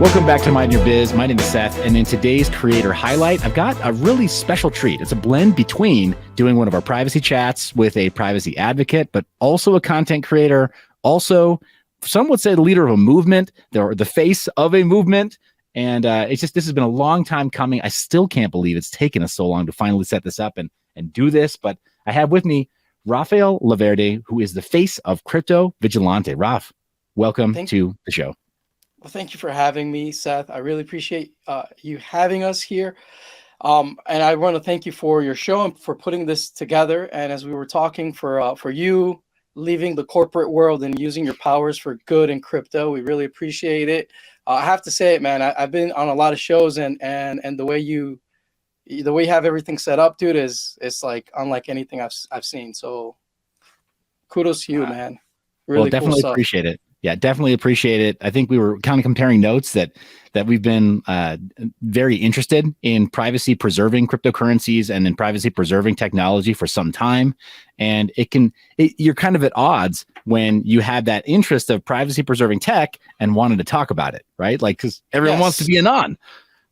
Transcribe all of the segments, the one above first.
Welcome back to Mind Your Biz. My name is Seth, and in today's creator highlight, I've got a really special treat. It's a blend between doing one of our privacy chats with a privacy advocate, but also a content creator, also some would say the leader of a movement, or the face of a movement. And this has been a long time coming. I still can't believe it's taken us so long to finally set this up and do this. But I have with me Rafael Laverde, who is the face of Crypto Vigilante. Raf, welcome to the show. Well, thank you for having me, Seth. I really appreciate you having us here. And I want to thank you for your show and for putting this together. And as we were talking, for you leaving the corporate world and using your powers for good in crypto, we really appreciate it. I have to say it, man. I've been on a lot of shows, and the way you have everything set up, dude, it's like unlike anything I've seen. So kudos to you, man. Really well, definitely cool appreciate it. Yeah, definitely appreciate it. I think we were kind of comparing notes that we've been very interested in privacy preserving cryptocurrencies and in privacy preserving technology for some time. And you're kind of at odds when you have that interest of privacy preserving tech and wanted to talk about it, right? Like, because everyone wants to be on.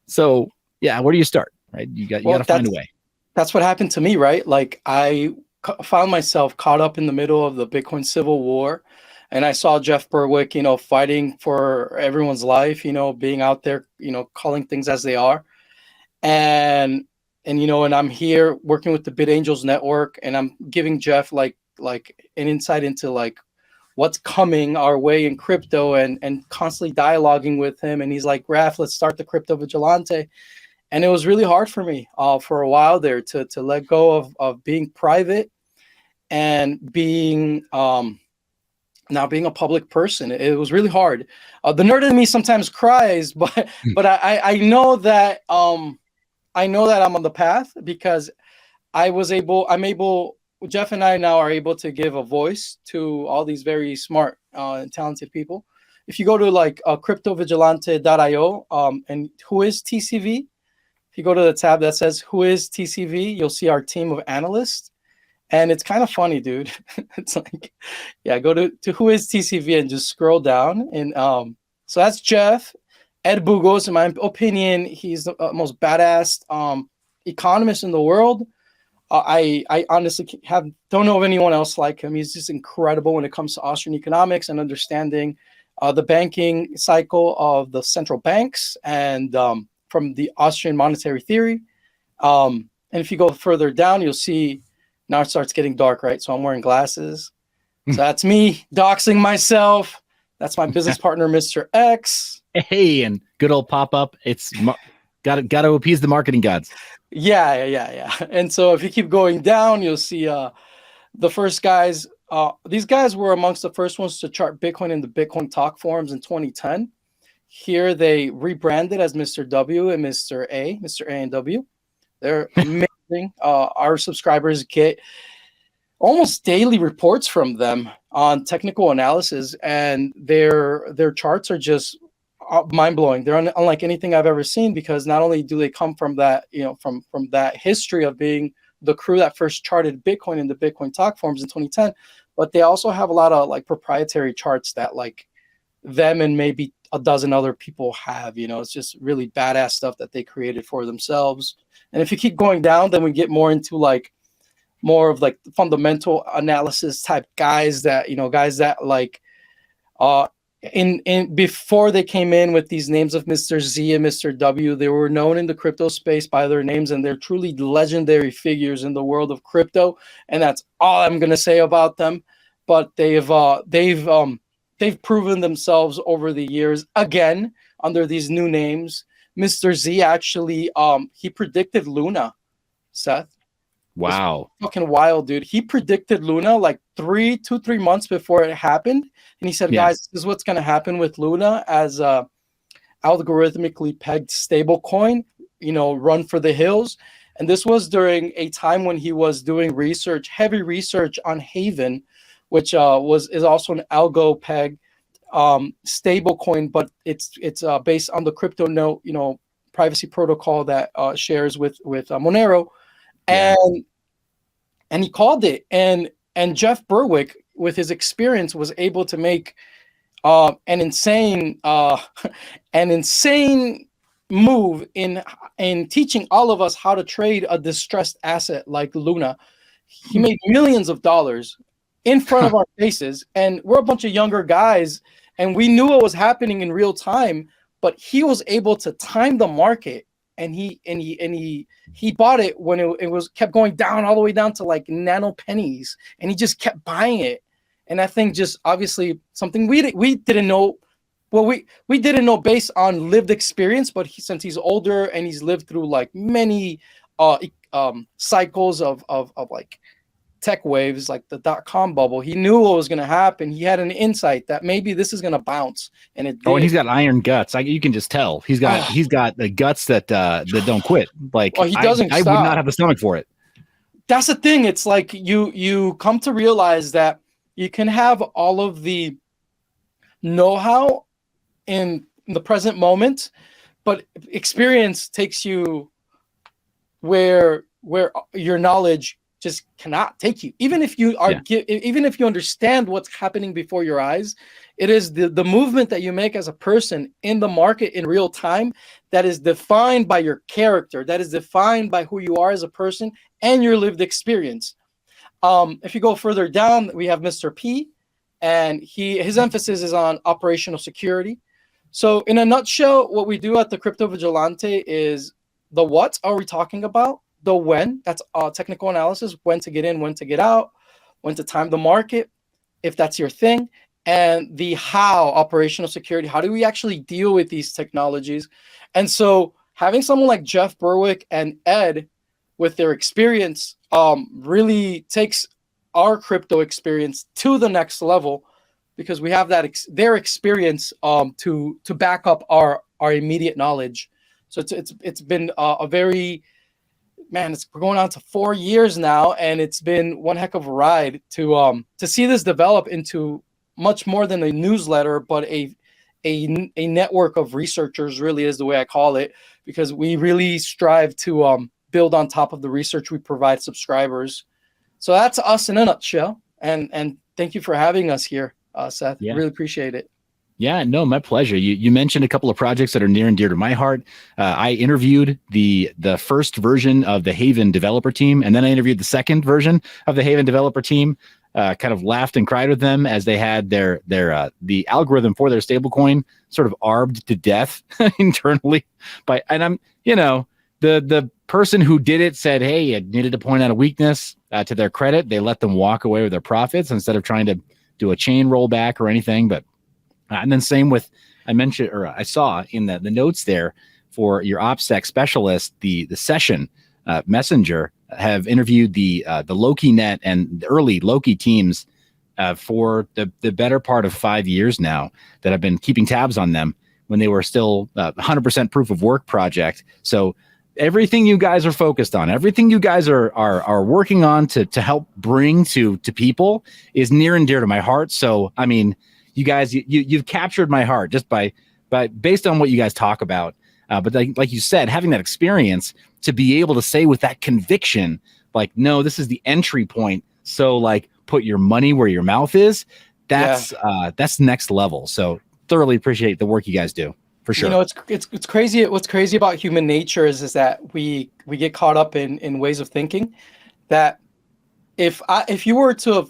So yeah, where do you start, right? You got to find a way. That's what happened to me, right? Like I found myself caught up in the middle of the Bitcoin civil war. And I saw Jeff Berwick, fighting for everyone's life, being out there, calling things as they are. And I'm here working with the BitAngels network, and I'm giving Jeff like an insight into like what's coming our way in crypto, and constantly dialoguing with him. And he's like, Raph, let's start the Crypto Vigilante. And it was really hard for me for a while there to let go of being private and being now being a public person. It was really hard. The nerd in me sometimes cries, but I know that I'm on the path, because I'm able, Jeff and I now are able to give a voice to all these very smart and talented people. If you go to like cryptovigilante.io and who is TCV, if you go to the tab that says who is TCV, you'll see our team of analysts. And it's kind of funny, dude. It's like, yeah, go to who is TCV and just scroll down. And so that's Jeff. Ed Bugos, in my opinion, he's the most badass economist in the world. I honestly don't know of anyone else like him. He's just incredible when it comes to Austrian economics and understanding the banking cycle of the central banks and from the Austrian monetary theory. And if you go further down, you'll see. Now it starts getting dark, right? So I'm wearing glasses. So that's me doxing myself. That's my business partner, Mr. X. Hey, and good old pop-up. It's got to appease the marketing gods. Yeah. And so if you keep going down, you'll see the first guys. These guys were amongst the first ones to chart Bitcoin in the Bitcoin talk forums in 2010. Here they rebranded as Mr. W and Mr. A and W. They're amazing. Our subscribers get almost daily reports from them on technical analysis, and their charts are just mind-blowing. They're unlike anything I've ever seen, because not only do they come from that, from that history of being the crew that first charted Bitcoin in the Bitcoin talk forums in 2010, but they also have a lot of like proprietary charts that like them and maybe a dozen other people have. It's just really badass stuff that they created for themselves. And if you keep going down, then we get more into like more of like fundamental analysis type guys that like in before they came in with these names of Mr. Z and Mr. W, they were known in the crypto space by their names, and they're truly legendary figures in the world of crypto. And that's all I'm gonna say about them. But they've proven themselves over the years again under these new names. Mr. Z actually, he predicted Luna, Seth. Wow. It's fucking wild, dude. He predicted Luna like 3 months before it happened. And he said, guys, this is what's going to happen with Luna as a algorithmically pegged stable coin, run for the hills. And this was during a time when he was doing heavy research on Haven, which is also an algo peg stable coin, but it's based on the crypto note, privacy protocol that shares with Monero. And he called it, and Jeff Berwick, with his experience, was able to make an insane an insane move in teaching all of us how to trade a distressed asset like Luna. He made millions of dollars in front of our faces, and we're a bunch of younger guys, and we knew what was happening in real time, but he was able to time the market, and he bought it when it was kept going down all the way down to like nano pennies, and he just kept buying it. And I think just obviously something we didn't know. Well, we didn't know based on lived experience, but since he's older and he's lived through like many cycles of like tech waves, like the .com bubble, he knew what was going to happen. He had an insight that maybe this is going to bounce, and it did. Oh, and he's got iron guts. You can just tell he's got the guts that don't quit. Like, he doesn't. I would not have the stomach for it. That's the thing. It's like you come to realize that you can have all of the know-how in the present moment, but experience takes you where your knowledge just cannot take you. Even if you are, even if you understand what's happening before your eyes, it is the movement that you make as a person in the market in real time that is defined by your character, that is defined by who you are as a person and your lived experience. If you go further down, we have Mr. P, and his emphasis is on operational security. So in a nutshell, what we do at the Crypto Vigilante is the what are we talking about? The when, that's technical analysis, when to get in, when to get out, when to time the market, if that's your thing, and the how, operational security. How do we actually deal with these technologies? And so having someone like Jeff Berwick and Ed with their experience really takes our crypto experience to the next level, because we have that their experience to back up our immediate knowledge. So it's been a very, man, we're going on to 4 years now, and it's been one heck of a ride to see this develop into much more than a newsletter, but a network of researchers, really is the way I call it, because we really strive to build on top of the research we provide subscribers. So that's us in a nutshell. And thank you for having us here, Seth. Yeah. Really appreciate it. Yeah, no, my pleasure. You mentioned a couple of projects that are near and dear to my heart. I interviewed the first version of the Haven developer team, and then I interviewed the second version of the Haven developer team. Kind of laughed and cried with them as they had the algorithm for their stablecoin sort of arbed to death internally. And I'm, the person who did it said, hey, I needed to point out a weakness. To their credit, they let them walk away with their profits instead of trying to do a chain rollback or anything. But and then same with, I saw in the notes there for your OPSEC specialist, the session messenger have interviewed the Loki net and the early Loki teams for the better part of 5 years now that I've been keeping tabs on them when they were still 100% proof of work project. So everything you guys are focused on, everything you guys are working on to help bring to people is near and dear to my heart. So, I mean, you guys, you've captured my heart just by based on what you guys talk about. But like you said, having that experience to be able to say with that conviction, like, no, this is the entry point. So like, put your money where your mouth is. That's next level. So thoroughly appreciate the work you guys do. For sure. It's crazy. What's crazy about human nature is that we get caught up in ways of thinking that if I were to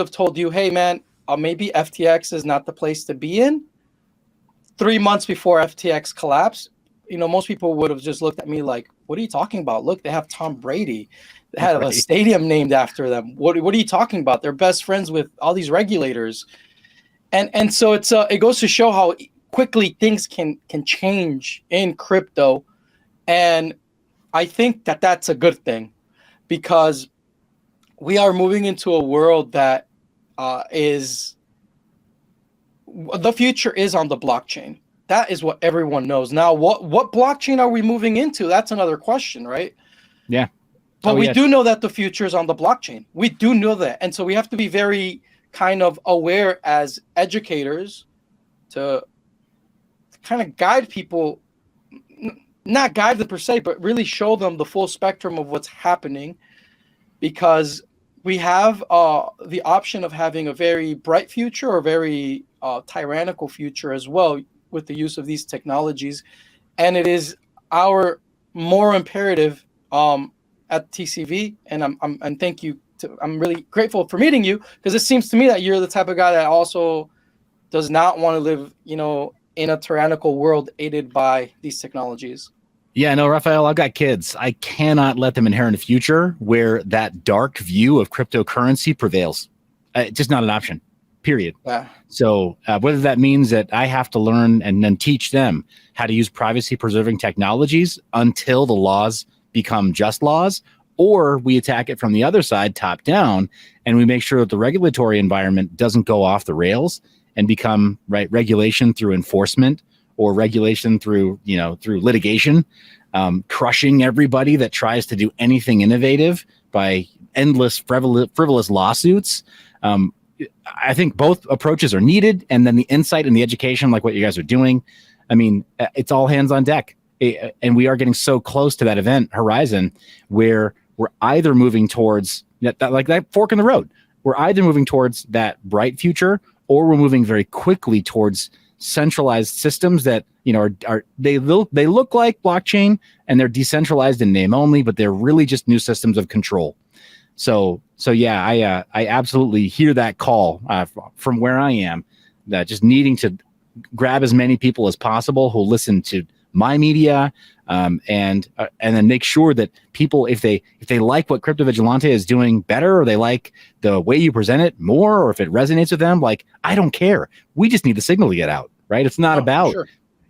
have told you, hey man, maybe FTX is not the place to be in 3 months before FTX collapsed, most people would have just looked at me like, what are you talking about? Look, they have Tom Brady. They had a stadium named after them. What are you talking about? They're best friends with all these regulators. And so it goes to show how quickly things can change in crypto. And I think that that's a good thing, because we are moving into a world that is the future is on the blockchain. That is what everyone knows. Now, what blockchain are we moving into? That's another question, right? Yeah. But we do know that the future is on the blockchain. We do know that. And so we have to be very kind of aware as educators to kind of guide people, not guide them per se, but really show them the full spectrum of what's happening, because we have the option of having a very bright future or very tyrannical future as well with the use of these technologies. And it is our moral imperative at TCV, and and thank you. I'm really grateful for meeting you, because it seems to me that you're the type of guy that also does not want to live, in a tyrannical world aided by these technologies. Yeah, no, Raphael, I've got kids. I cannot let them inherit a future where that dark view of cryptocurrency prevails. Just not an option, period. Yeah. So whether that means that I have to learn and then teach them how to use privacy preserving technologies until the laws become just laws, or we attack it from the other side, top down, and we make sure that the regulatory environment doesn't go off the rails and become regulation through enforcement, or regulation through litigation, crushing everybody that tries to do anything innovative by endless frivolous lawsuits. I think both approaches are needed, and then the insight and the education, like what you guys are doing. I mean, it's all hands on deck, and we are getting so close to that event horizon where we're either moving towards that fork in the road. We're either moving towards that bright future, or we're moving very quickly towards centralized systems that they look like blockchain, and they're decentralized in name only, but they're really just new systems of control. So yeah, I absolutely hear that call from where I am, that just needing to grab as many people as possible who listen to my media, and then make sure that people, if they like what Crypto Vigilante is doing better, or they like the way you present it more, or if it resonates with them, like, I don't care. We just need the signal to get out, right? It's not about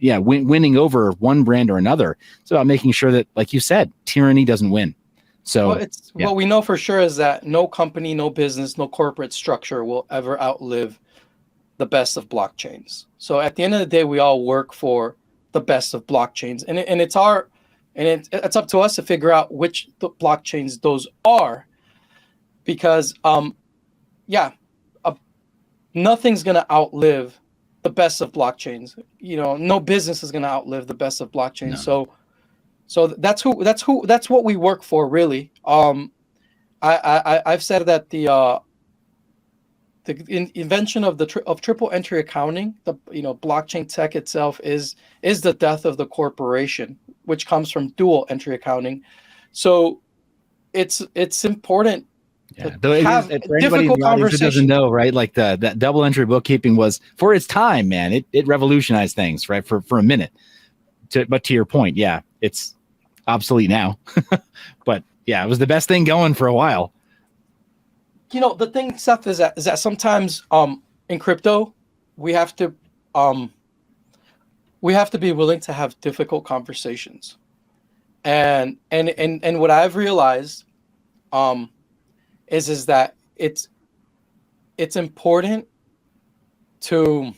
winning over one brand or another. It's about making sure that, like you said, tyranny doesn't win. So what we know for sure is that no company, no business, no corporate structure will ever outlive the best of blockchains. So at the end of the day, we all work for the best of blockchains, and it's up to us to figure out which blockchains those are, because nothing's gonna outlive the best of blockchains. No business is gonna outlive the best of blockchains. No. So that's what we work for, really. I've said that the invention of triple entry accounting, blockchain tech itself is the death of the corporation, which comes from dual entry accounting. So it's important to have difficult conversations. Who doesn't know, right? Like that double entry bookkeeping was, for its time, man, it revolutionized things, right? For a minute. But to your point, yeah, it's obsolete now. But yeah, it was the best thing going for a while. The thing, Seth, is that sometimes in crypto we have to be willing to have difficult conversations, and what I've realized is that it's important to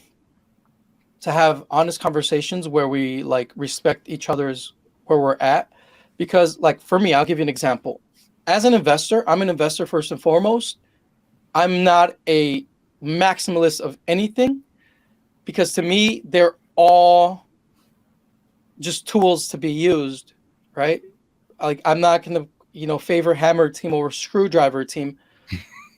have honest conversations where we respect each other's where we're at, because for me, I'll give you an example. As an investor, I'm an investor first and foremost. I'm not a maximalist of anything, because to me, they're all just tools to be used, right? I'm not going to, favor hammer team over screwdriver team,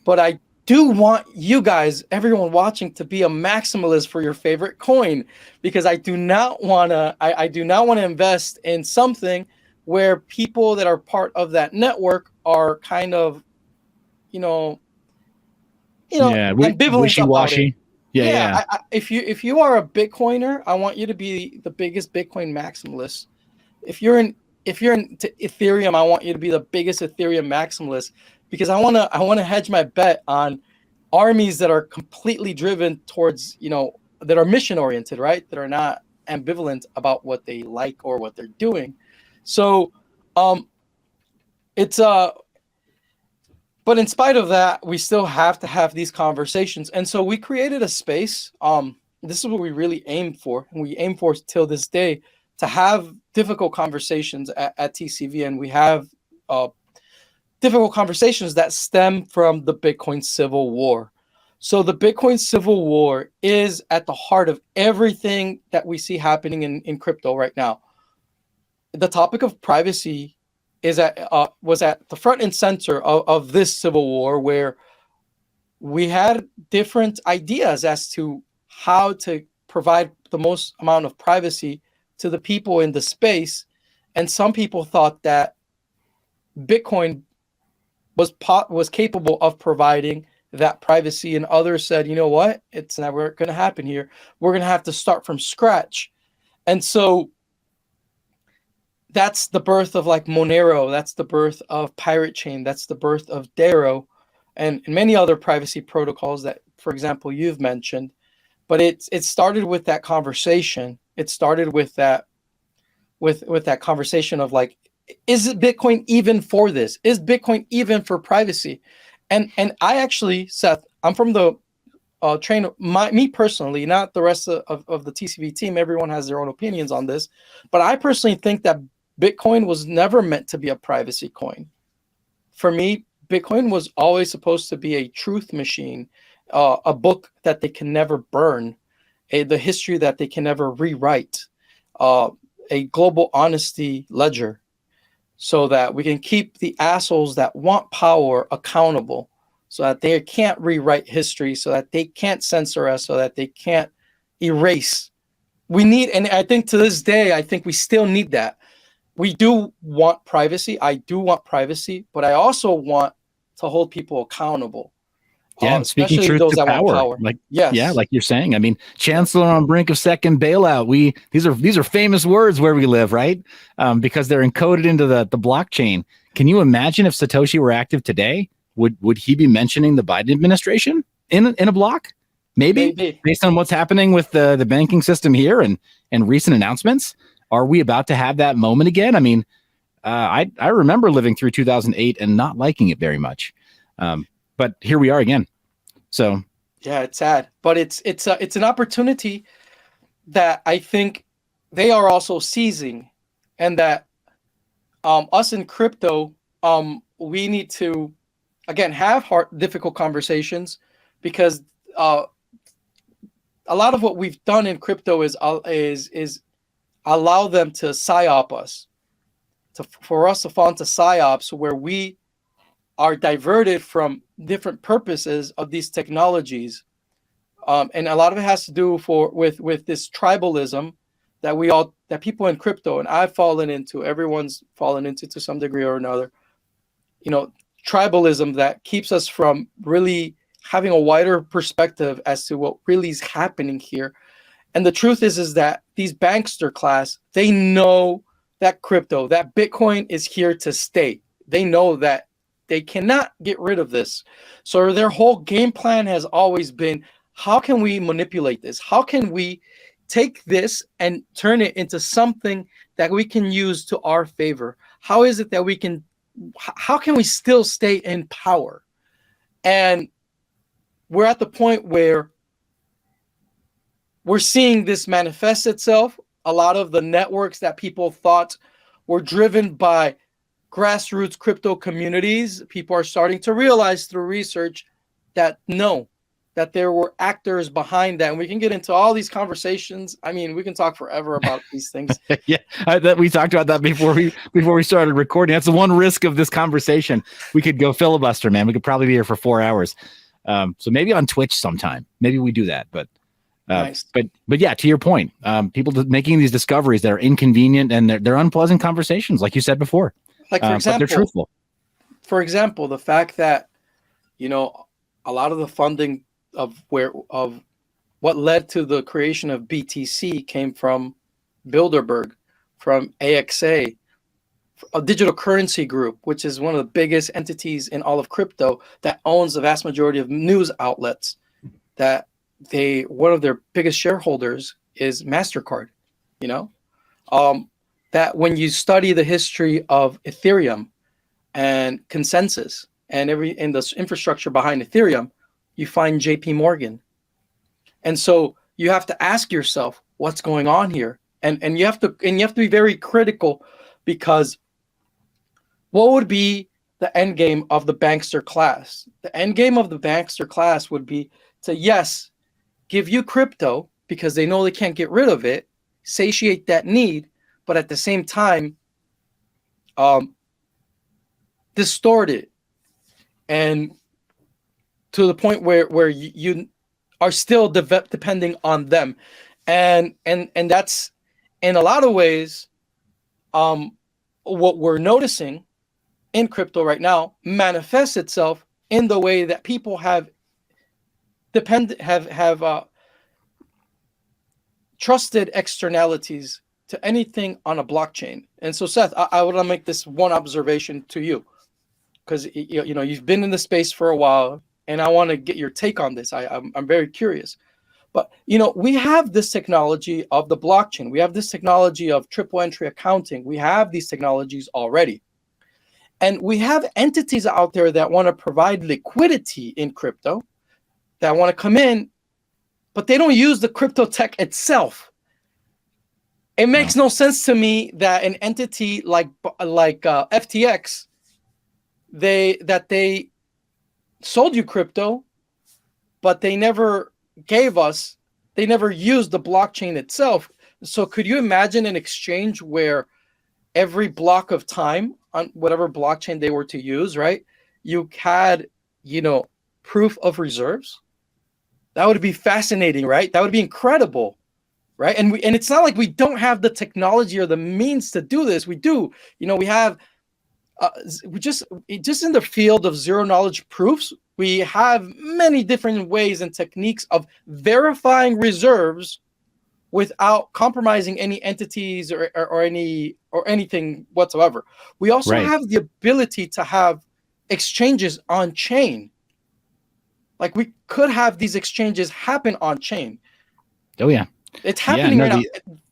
but I do want you guys, everyone watching, to be a maximalist for your favorite coin, because I do not want to invest in something where people that are part of that network are kind of, ambivalent, wishy-washy. Yeah. If you are a Bitcoiner, I want you to be the biggest Bitcoin maximalist. If you're in Ethereum, I want you to be the biggest Ethereum maximalist, because I want to hedge my bet on armies that are completely driven towards, that are mission oriented, right? That are not ambivalent about what they like or what they're doing. So but in spite of that, we still have to have these conversations. And so we created a space. This is what we really aim for. And we aim for till this day to have difficult conversations at TCV. And we have difficult conversations that stem from the Bitcoin Civil War. So the Bitcoin Civil War is at the heart of everything that we see happening in crypto right now. The topic of privacy was at the front and center of this civil war, where we had different ideas as to how to provide the most amount of privacy to the people in the space. And some people thought that Bitcoin was capable of providing that privacy, and others said, you know what, it's never going to happen here. We're going to have to start from scratch. And so that's the birth of like Monero. That's the birth of Pirate Chain. That's the birth of Darrow, and many other privacy protocols that, for example, you've mentioned. But it started with that conversation. It started with that conversation of like, is Bitcoin even for this? Is Bitcoin even for privacy? And I actually, Seth, I'm from the train. Me personally, not the rest of the TCV team. Everyone has their own opinions on this, but I personally think that Bitcoin was never meant to be a privacy coin. For me, Bitcoin was always supposed to be a truth machine, a book that they can never burn, the history that they can never rewrite, a global honesty ledger, so that we can keep the assholes that want power accountable, so that they can't rewrite history, so that they can't censor us, so that they can't erase. We need, and I think to this day, I think we still need that. We do want privacy. I do want privacy, but I also want to hold people accountable. Yeah, and speaking especially truth those to that want power, power. like Yes. yeah, like you're saying. I mean, Chancellor on brink of second bailout. These are famous words where we live, right? Because they're encoded into the blockchain. Can you imagine if Satoshi were active today? Would he be mentioning the Biden administration in a block? Maybe based on what's happening with the banking system here and recent announcements. Are we about to have that moment again? I mean, I remember living through 2008 and not liking it very much. But here we are again. So yeah, it's sad, but it's an opportunity that I think they are also seizing, and that us in crypto, we need to again have difficult conversations, because a lot of what we've done in crypto is allow them to psyop us, for us to fall into psyops where we are diverted from different purposes of these technologies, and a lot of it has to do with this tribalism that people in crypto, and I've fallen into, everyone's fallen into to some degree or another. Tribalism that keeps us from really having a wider perspective as to what really is happening here. And the truth is that these bankster class, they know that that Bitcoin is here to stay. They know that they cannot get rid of this. So their whole game plan has always been, how can we manipulate this? How can we take this and turn it into something that we can use to our favor? How is it that how can we still stay in power? And we're at the point where we're seeing this manifest itself. A lot of the networks that people thought were driven by grassroots crypto communities, people are starting to realize through research that that there were actors behind that. And we can get into all these conversations. I mean, we can talk forever about these things. Yeah, that we talked about that before we started recording. That's the one risk of this conversation. We could go filibuster, man. We could probably be here for 4 hours. So maybe on Twitch sometime. Maybe we do that. But nice. But yeah, to your point, people making these discoveries that are inconvenient and they're unpleasant conversations, like you said before. Like, for example, but they're truthful. For example, the fact that, a lot of the funding of what led to the creation of BTC came from Bilderberg, from AXA, a digital currency group, which is one of the biggest entities in all of crypto, that owns the vast majority of news outlets. That one of their biggest shareholders is MasterCard. That when you study the history of Ethereum and consensus and the infrastructure behind Ethereum, you find JP Morgan. And so you have to ask yourself what's going on here. And you have to be very critical, because what would be the end game of the bankster class? The end game of the bankster class would be to, yes, give you crypto because they know they can't get rid of it, satiate that need, but at the same time, distort it, and to the point where you are still depending on them, and that's in a lot of ways what we're noticing in crypto right now manifests itself in the way that people have trusted externalities to anything on a blockchain. And so, Seth, I want to make this one observation to you, because you've been in the space for a while, and I want to get your take on this. I'm very curious. But we have this technology of the blockchain. We have this technology of triple entry accounting. We have these technologies already. And we have entities out there that want to provide liquidity in crypto, that want to come in, but they don't use the crypto tech itself. It makes no sense to me that an entity like FTX, they sold you crypto, but they never used the blockchain itself. So could you imagine an exchange where every block of time on whatever blockchain they were to use, right, you had, proof of reserves? That would be fascinating, right? That would be incredible, right? And it's not like we don't have the technology or the means to do this. We do. We have we just in the field of zero knowledge proofs, we have many different ways and techniques of verifying reserves without compromising any entities or anything whatsoever. We also have the ability to have exchanges on chain. Like, we could have these exchanges happen on chain. Oh yeah, it's happening right now,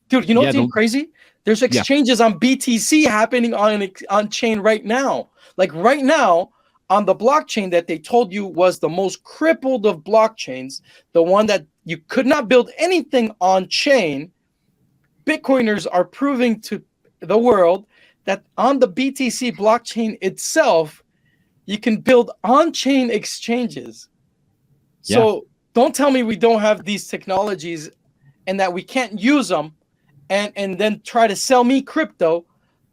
dude. What's even crazy? There's exchanges on BTC happening on chain right now. Like right now, on the blockchain that they told you was the most crippled of blockchains, the one that you could not build anything on chain, Bitcoiners are proving to the world that on the BTC blockchain itself, you can build on-chain exchanges. So don't tell me we don't have these technologies and that we can't use them, and then try to sell me crypto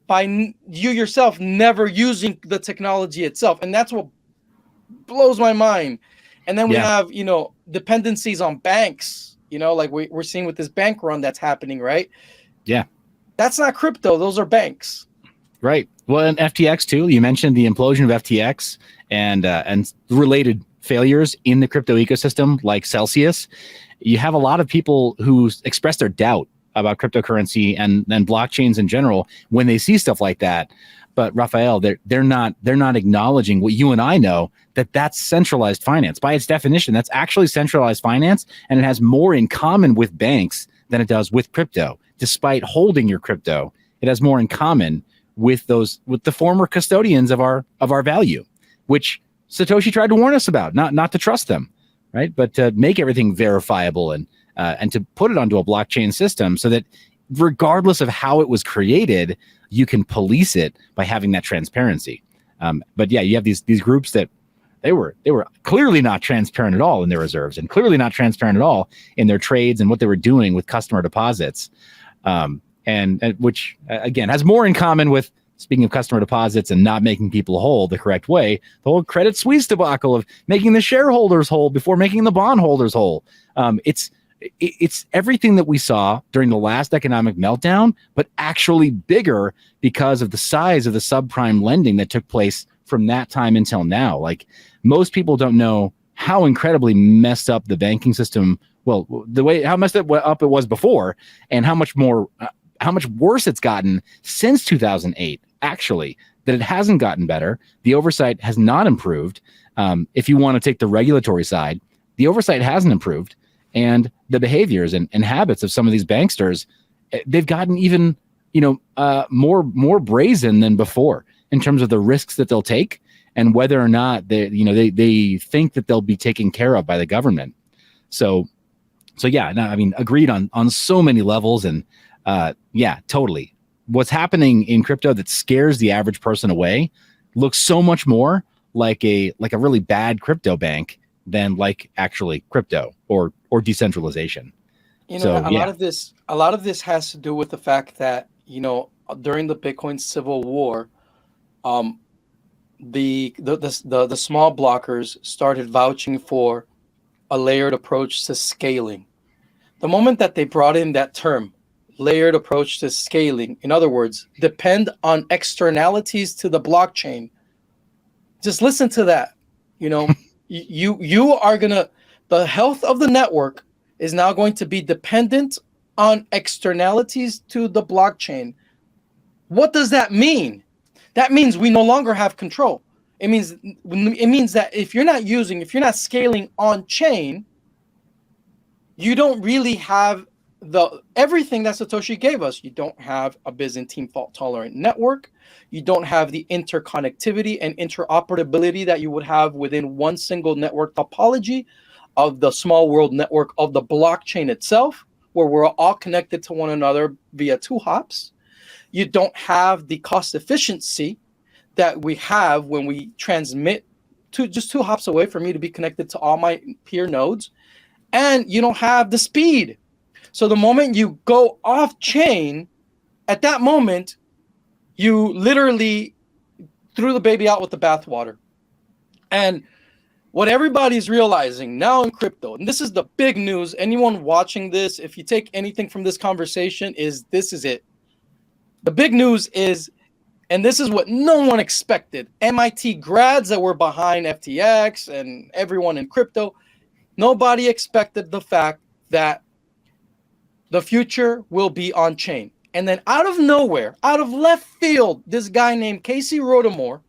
by you yourself never using the technology itself. And that's what blows my mind. And then we have, dependencies on banks, like we're seeing with this bank run that's happening, right? Yeah. That's not crypto. Those are banks. Right. Well, and FTX too. You mentioned the implosion of FTX and related failures in the crypto ecosystem, like Celsius. You have a lot of people who express their doubt about cryptocurrency and blockchains in general when they see stuff like that. But Raphael, they're not acknowledging what you and I know, that's centralized finance. By its definition, that's actually centralized finance, and it has more in common with banks than it does with crypto. Despite holding your crypto, it has more in common with the former custodians of our value, which Satoshi tried to warn us about, not to trust them, right? But to make everything verifiable and to put it onto a blockchain system so that regardless of how it was created, you can police it by having that transparency. But yeah, you have these groups that they were clearly not transparent at all in their reserves, and clearly not transparent at all in their trades and what they were doing with customer deposits. And which again has more in common with, speaking of customer deposits and not making people whole the correct way, the whole Credit Suisse debacle of making the shareholders whole before making the bondholders whole. It's everything that we saw during the last economic meltdown, but actually bigger because of the size of the subprime lending that took place from that time until now. Like, most people don't know how incredibly messed up the banking system, how messed up it was before, and how much worse it's gotten since 2008, actually, that it hasn't gotten better. The oversight has not improved. If you want to take the regulatory side, the oversight hasn't improved. And the behaviors and habits of some of these banksters, they've gotten even, more brazen than before in terms of the risks that they'll take and whether or not they think that they'll be taken care of by the government. So yeah, no, I mean, agreed on so many levels. And yeah, totally. What's happening in crypto that scares the average person away looks so much more like a really bad crypto bank than like actually crypto or decentralization. A lot of this has to do with the fact that, during the Bitcoin civil war, the small blockers started vouching for a layered approach to scaling. The moment that they brought in that term, layered approach to scaling, in other words, depend on externalities to the blockchain. Just listen to that. You know, you are gonna, the health of the network is now going to be dependent on externalities to the blockchain. What does that mean? That means we no longer have control. It means that if you're not scaling on chain, you don't really have everything that Satoshi gave us. You don't have a Byzantine fault tolerant network. You don't have the interconnectivity and interoperability that you would have within one single network topology of the small world network of the blockchain itself, where we're all connected to one another via two hops. You don't have the cost efficiency that we have when we transmit to just two hops away for me to be connected to all my peer nodes. And you don't have the speed. So the moment you go off chain, at that moment, you literally threw the baby out with the bathwater. And what everybody's realizing now in crypto, and this is the big news, anyone watching this, if you take anything from this conversation, this is it. The big news is, and this is what no one expected, MIT grads that were behind FTX and everyone in crypto, nobody expected the fact that the future will be on chain. And then out of nowhere, out of left field, this guy named Casey Rodarmore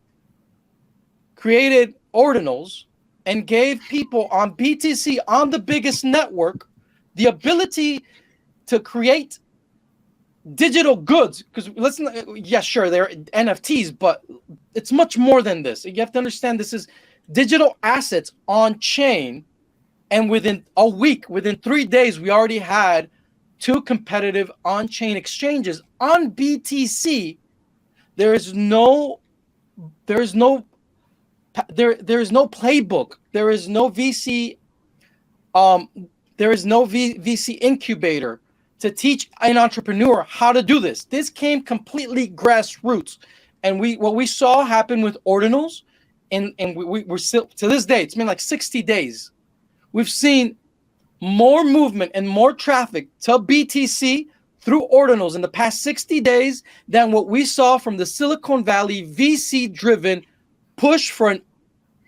created ordinals and gave people on BTC, on the biggest network, the ability to create digital goods. Because sure, they're NFTs, but it's much more than this. You have to understand this is digital assets on chain. And within a week, within 3 days, we already had 2 competitive on-chain exchanges on BTC. There is no playbook. There is no VC. There is no VC incubator to teach an entrepreneur how to do this. This came completely grassroots, and what we saw happen with ordinals, and we're still to this day. It's been like 60 days. We've seen more movement and more traffic to BTC through ordinals in the past 60 days than what we saw from the Silicon Valley VC-driven push for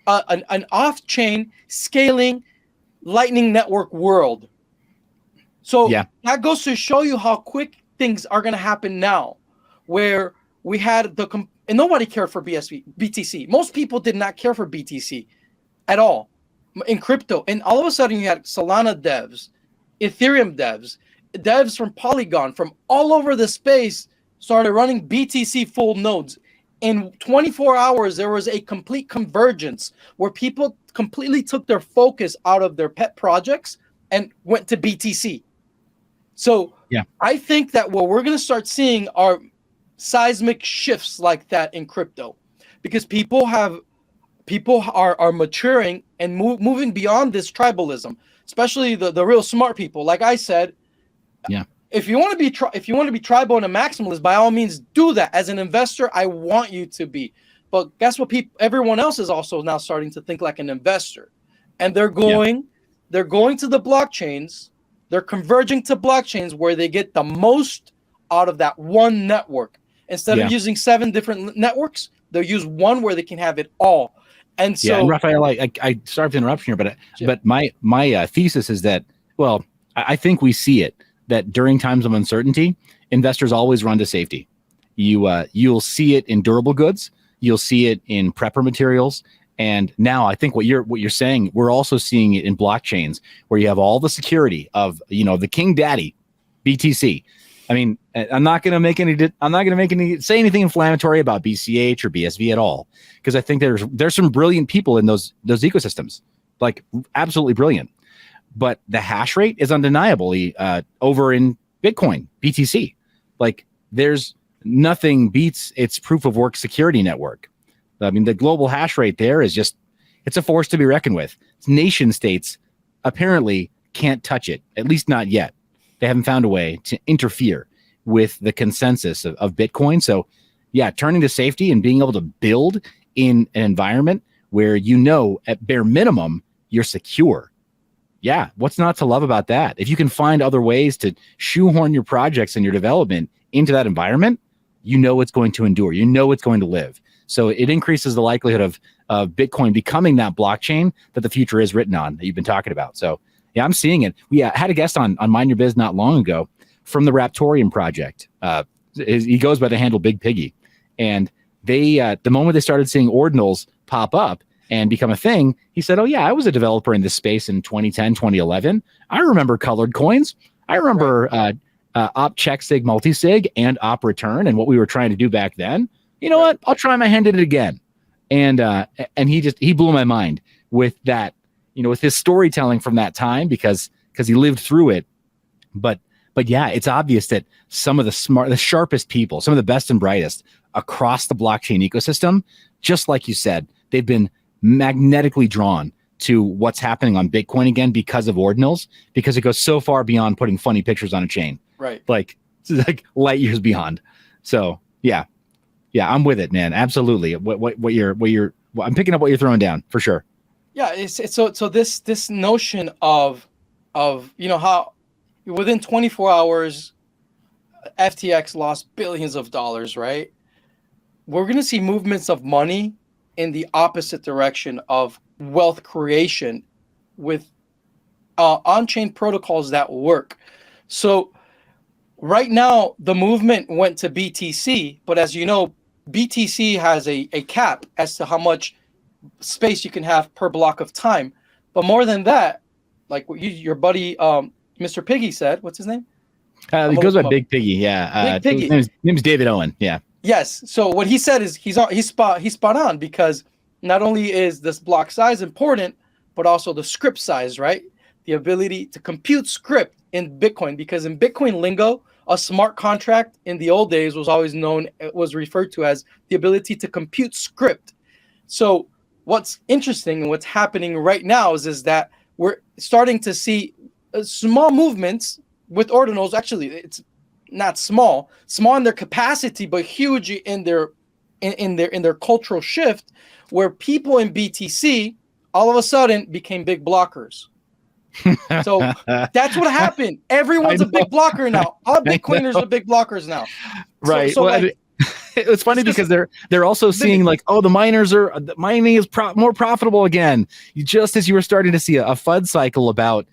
an off-chain scaling Lightning Network world. So that goes to show you how quick things are going to happen now, where we had and nobody cared for BTC. Most people did not care for BTC at all in crypto. And all of a sudden you had Solana devs, Ethereum devs from Polygon, from all over the space started running BTC full nodes. In 24 hours, there was a complete convergence where people completely took their focus out of their pet projects and went to BTC. So I think that what we're going to start seeing are seismic shifts like that in crypto, because people are maturing and moving beyond this tribalism, especially the real smart people. Like I said, if you want to be tribal and a maximalist, by all means do that. As an investor, I want you to be. But guess what? Everyone else is also now starting to think like an investor, and they're going to the blockchains. They're converging to blockchains where they get the most out of that one network. Instead of using 7 different networks, they'll use one where they can have it all. And so, and Raphael, I sorry for interruption here, but my thesis is that, well, I think we see it, that during times of uncertainty, investors always run to safety. You'll see it in durable goods, you'll see it in prepper materials, and now I think what you're saying, we're also seeing it in blockchains where you have all the security of the King Daddy, BTC. I mean, I'm not going to say anything inflammatory about BCH or BSV at all, because I think there's some brilliant people in those ecosystems, like absolutely brilliant. But the hash rate is undeniably over in Bitcoin, BTC. Like there's nothing beats its proof of work security network. I mean, the global hash rate there is it's a force to be reckoned with. Nation states apparently can't touch it, at least not yet. They haven't found a way to interfere with the consensus of Bitcoin. So turning to safety and being able to build in an environment where at bare minimum, you're secure. yeah, what's not to love about that? If you can find other ways to shoehorn your projects and your development into that environment, you know it's going to endure. You know it's going to live. So it increases the likelihood of Bitcoin becoming that blockchain that the future is written on that you've been talking about. So yeah, I'm seeing it. We had a guest on Mind Your Biz not long ago from the Raptorium project. He goes by the handle Big Piggy, and they the moment they started seeing ordinals pop up and become a thing, he said, oh yeah, I was a developer in this space in 2010, 2011. I remember colored coins. I remember op check sig multi-sig and op return and what we were trying to do back then. You know what? I'll try my hand at it again. And he blew my mind with that, with his storytelling from that time because he lived through it. But yeah, it's obvious that some of the sharpest people, some of the best and brightest across the blockchain ecosystem, just like you said, they've been magnetically drawn to what's happening on Bitcoin again because of ordinals, because it goes so far beyond putting funny pictures on a chain. Right. Like light years beyond. So yeah, I'm with it, man. Absolutely. I'm picking up what you're throwing down for sure. Yeah. It's so this notion of how within 24 hours, FTX lost billions of dollars, right? We're going to see movements of money in the opposite direction of wealth creation with on-chain protocols that work. So right now, the movement went to BTC, but as you know, BTC has a cap as to how much space you can have per block of time. But more than that, like what your buddy Mr. Piggy said, what's his name? He goes by Big Piggy. Yeah, Big Piggy. His name's David Owen. Yeah. Yes. So what he said is he's spot on, because not only is this block size important, but also the script size, right? The ability to compute script in Bitcoin, because in Bitcoin lingo, a smart contract in the old days was referred to as the ability to compute script. So what's interesting and what's happening right now is that we're starting to see small movements with ordinals. Actually, it's not small in their capacity, but huge in their cultural shift, where people in BTC all of a sudden became big blockers. So that's what happened. Everyone's a big blocker now. All Bitcoiners are big blockers now. Right. So it's funny because they're also seeing like, oh, the mining is more profitable again. Just as you were starting to see a FUD cycle about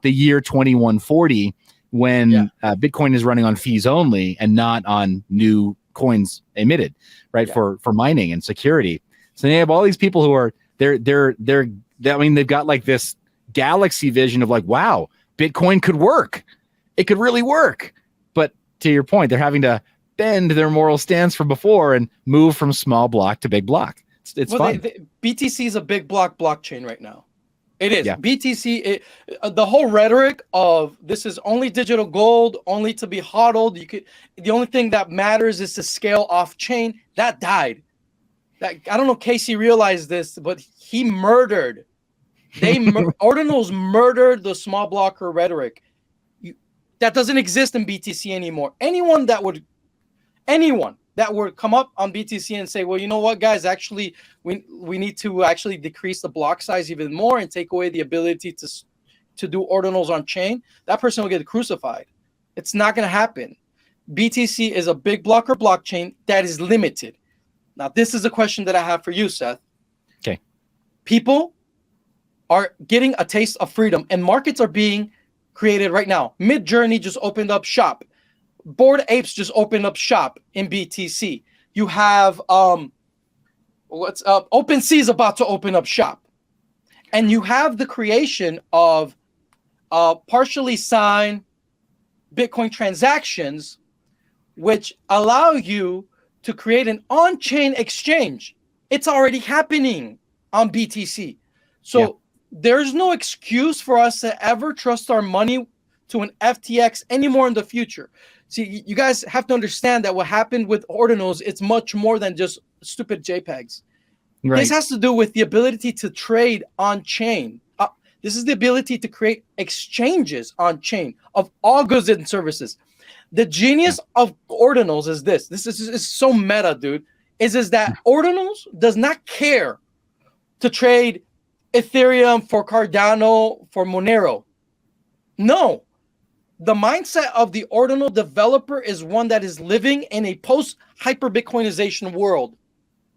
the year 2140, when Bitcoin is running on fees only and not on new coins emitted, right? For mining and security. So you have all these people who are they've got like this galaxy vision of like, wow, Bitcoin could work. It could really work. But to your point, they're having to bend their moral stance from before and move from small block to big block. It's fun. BTC is a big blockchain right now. It is. Yeah. BTC, the whole rhetoric of this is only digital gold, only to be hodled. The only thing that matters is to scale off chain. That died. I don't know if Casey realized this, but he murdered. Ordinals murdered the small blocker rhetoric. That doesn't exist in BTC anymore. Anyone that would come up on BTC and say, well, you know what, guys, actually, we need to actually decrease the block size even more and take away the ability to do ordinals on chain, that person will get crucified. It's not going to happen. BTC is a big blocker blockchain that is limited. Now, this is a question that I have for you, Seth. Okay. People are getting a taste of freedom, and markets are being created right now. Midjourney just opened up shop. Bored Apes just opened up shop in BTC. You have OpenSea is about to open up shop, and you have the creation of partially signed Bitcoin transactions, which allow you to create an on-chain exchange. It's already happening on BTC. So there's no excuse for us to ever trust our money to an FTX anymore in the future. See, you guys have to understand that what happened with ordinals, it's much more than just stupid JPEGs. Right. This has to do with the ability to trade on chain. This is the ability to create exchanges on chain of all goods and services. The genius of ordinals is this. This is so meta, dude. Is that ordinals does not care to trade Ethereum, for Cardano, for Monero. No. The mindset of the ordinal developer is one that is living in a post-hyper-Bitcoinization world.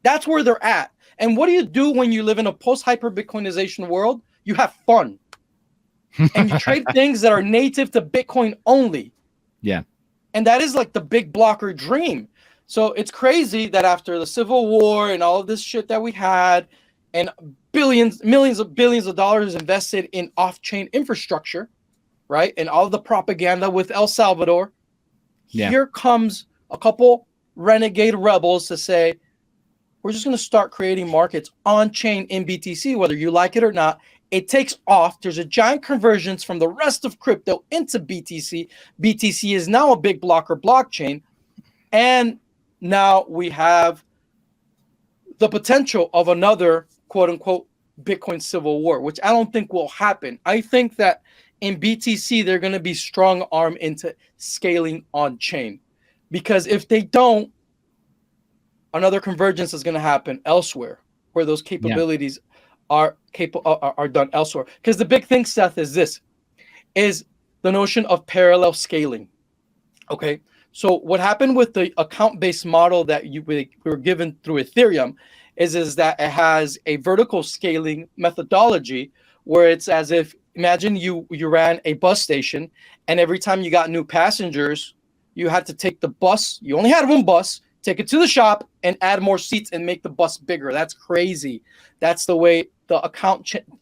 That's where they're at. And what do you do when you live in a post-hyper-Bitcoinization world? You have fun. And you trade things that are native to Bitcoin only. Yeah. And that is like the big blocker dream. So it's crazy that after the Civil War and all of this shit that we had, and millions of billions of dollars invested in off-chain infrastructure, right? And all of the propaganda with El Salvador, here comes a couple renegade rebels to say, we're just going to start creating markets on-chain in BTC, whether you like it or not. It takes off. There's a giant convergence from the rest of crypto into BTC. BTC is now a big blocker blockchain. And now we have the potential of another, quote unquote, Bitcoin civil war, which I don't think will happen. I think that in BTC, they're going to be strong arm into scaling on chain, because if they don't, another convergence is going to happen elsewhere where those capabilities are done elsewhere. Because the big thing, Seth, is the notion of parallel scaling. Okay. So what happened with the account-based model that we were given through Ethereum is that it has a vertical scaling methodology where it's as if, imagine you ran a bus station, and every time you got new passengers, you had to take the bus. You only had one bus, take it to the shop and add more seats and make the bus bigger. That's crazy. That's the way the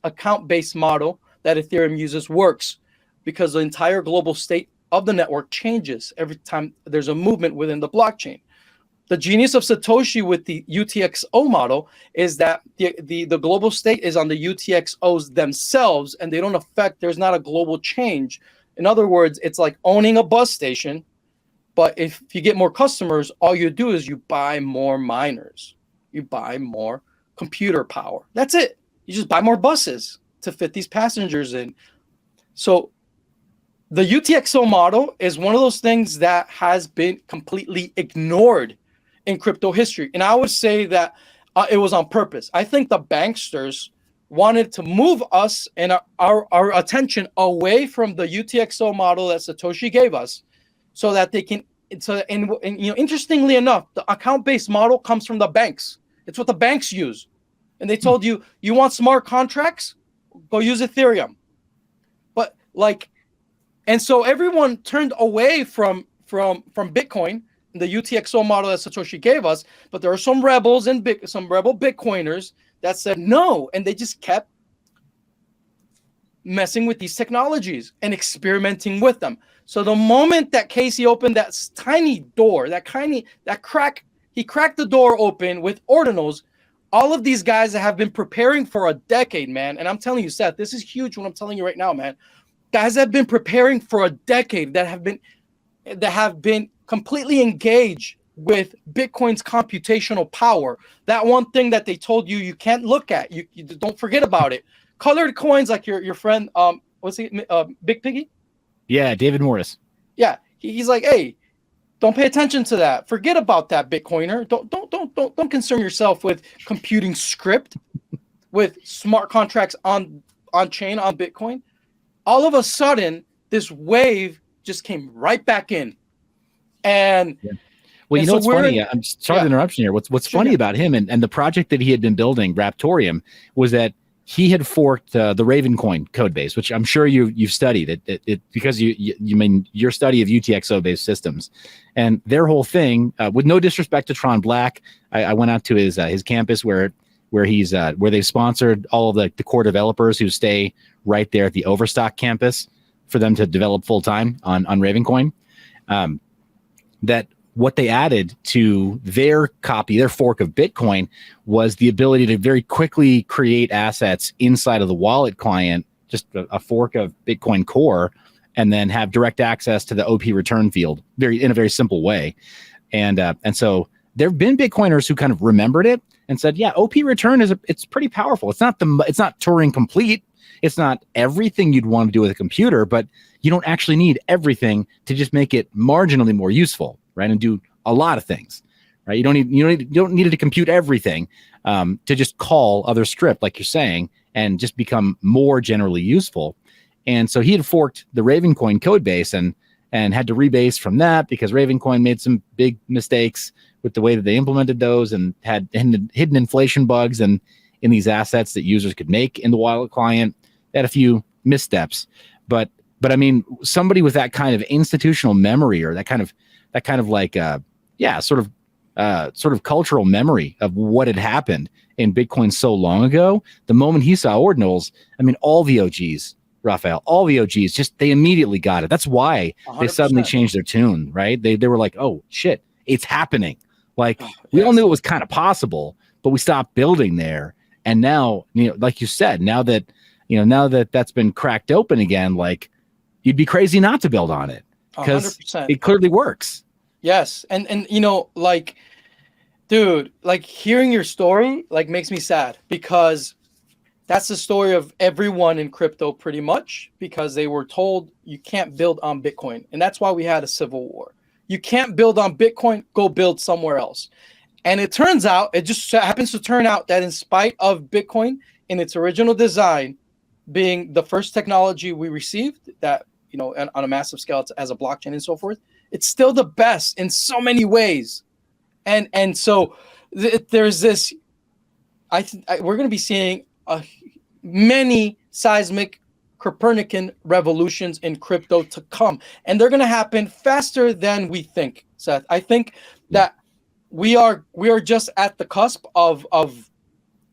account-based model that Ethereum uses works, because the entire global state of the network changes every time there's a movement within the blockchain. The genius of Satoshi with the UTXO model is that the global state is on the UTXOs themselves, and they don't affect, there's not a global change. In other words, it's like owning a bus station, but if you get more customers, all you do is you buy more miners. You buy more computer power. That's it. You just buy more buses to fit these passengers in. So the UTXO model is one of those things that has been completely ignored in crypto history. And I would say that it was on purpose. I think the banksters wanted to move us and our attention away from the UTXO model that Satoshi gave us, so that they can, and you know, interestingly enough, the account-based model comes from the banks. It's what the banks use. And they told you, you want smart contracts? Go use Ethereum. But like, and so everyone turned away from Bitcoin, the UTXO model that Satoshi gave us. But there are some rebels and some rebel Bitcoiners that said no, and they just kept messing with these technologies and experimenting with them. So the moment that Casey opened that tiny door, he cracked the door open with ordinals. All of these guys that have been preparing for a decade, man. And I'm telling you, Seth, this is huge what I'm telling you right now, man. Guys that have been preparing for a decade, that have been completely engaged with Bitcoin's computational power. That one thing that they told you you can't look at, you don't forget about it. Colored coins, like your friend, what's he, Big Piggy? Yeah, David Morris. Yeah, he's like, hey, don't pay attention to that. Forget about that, Bitcoiner. Don't concern yourself with computing script, with smart contracts on chain on Bitcoin. All of a sudden, this wave just came right back in. And well, you know what's funny? I'm sorry the interruption here. What's funny about him and the project that he had been building, Raptorium, was that he had forked the Ravencoin code base, which I'm sure you've studied it because you mean your study of UTXO based systems, and their whole thing. With no disrespect to Tron Black, I went out to his campus where they've sponsored all of the core developers who stay right there at the Overstock campus for them to develop full time on Ravencoin. That what they added to their fork of Bitcoin was the ability to very quickly create assets inside of the wallet client, just a fork of Bitcoin Core, and then have direct access to the OP return field in a very simple way. And so there have been Bitcoiners who kind of remembered it and said, yeah, OP return it's pretty powerful. It's not Turing complete. It's not everything you'd want to do with a computer, but you don't actually need everything to just make it marginally more useful, right? And do a lot of things, right? You don't need it to compute everything to just call other script, like you're saying, and just become more generally useful. And so he had forked the Ravencoin code base and had to rebase from that because Ravencoin made some big mistakes with the way that they implemented those and had hidden inflation bugs and in these assets that users could make in the wallet client. They had a few missteps, but I mean, somebody with that kind of institutional memory or that kind of like sort of cultural memory of what had happened in Bitcoin so long ago. The moment he saw ordinals, I mean, all the OGs, Raphael, all the OGs, just they immediately got it. That's why 100%. They suddenly changed their tune, right? They were like, oh shit, it's happening. Like we all knew it was kind of possible, but we stopped building there. And now, like you said, now that that's been cracked open again, like you'd be crazy not to build on it because it clearly works. Yes. And like, dude, like hearing your story, like makes me sad because that's the story of everyone in crypto pretty much, because they were told you can't build on Bitcoin. And that's why we had a civil war. You can't build on Bitcoin, go build somewhere else. And it turns out, it just happens to turn out that in spite of Bitcoin in its original design being the first technology we received that, on a massive scale as a blockchain and so forth, it's still the best in so many ways. And so there's this, we're going to be seeing many seismic Copernican revolutions in crypto to come, and they're going to happen faster than we think, Seth. I think that we are just at the cusp of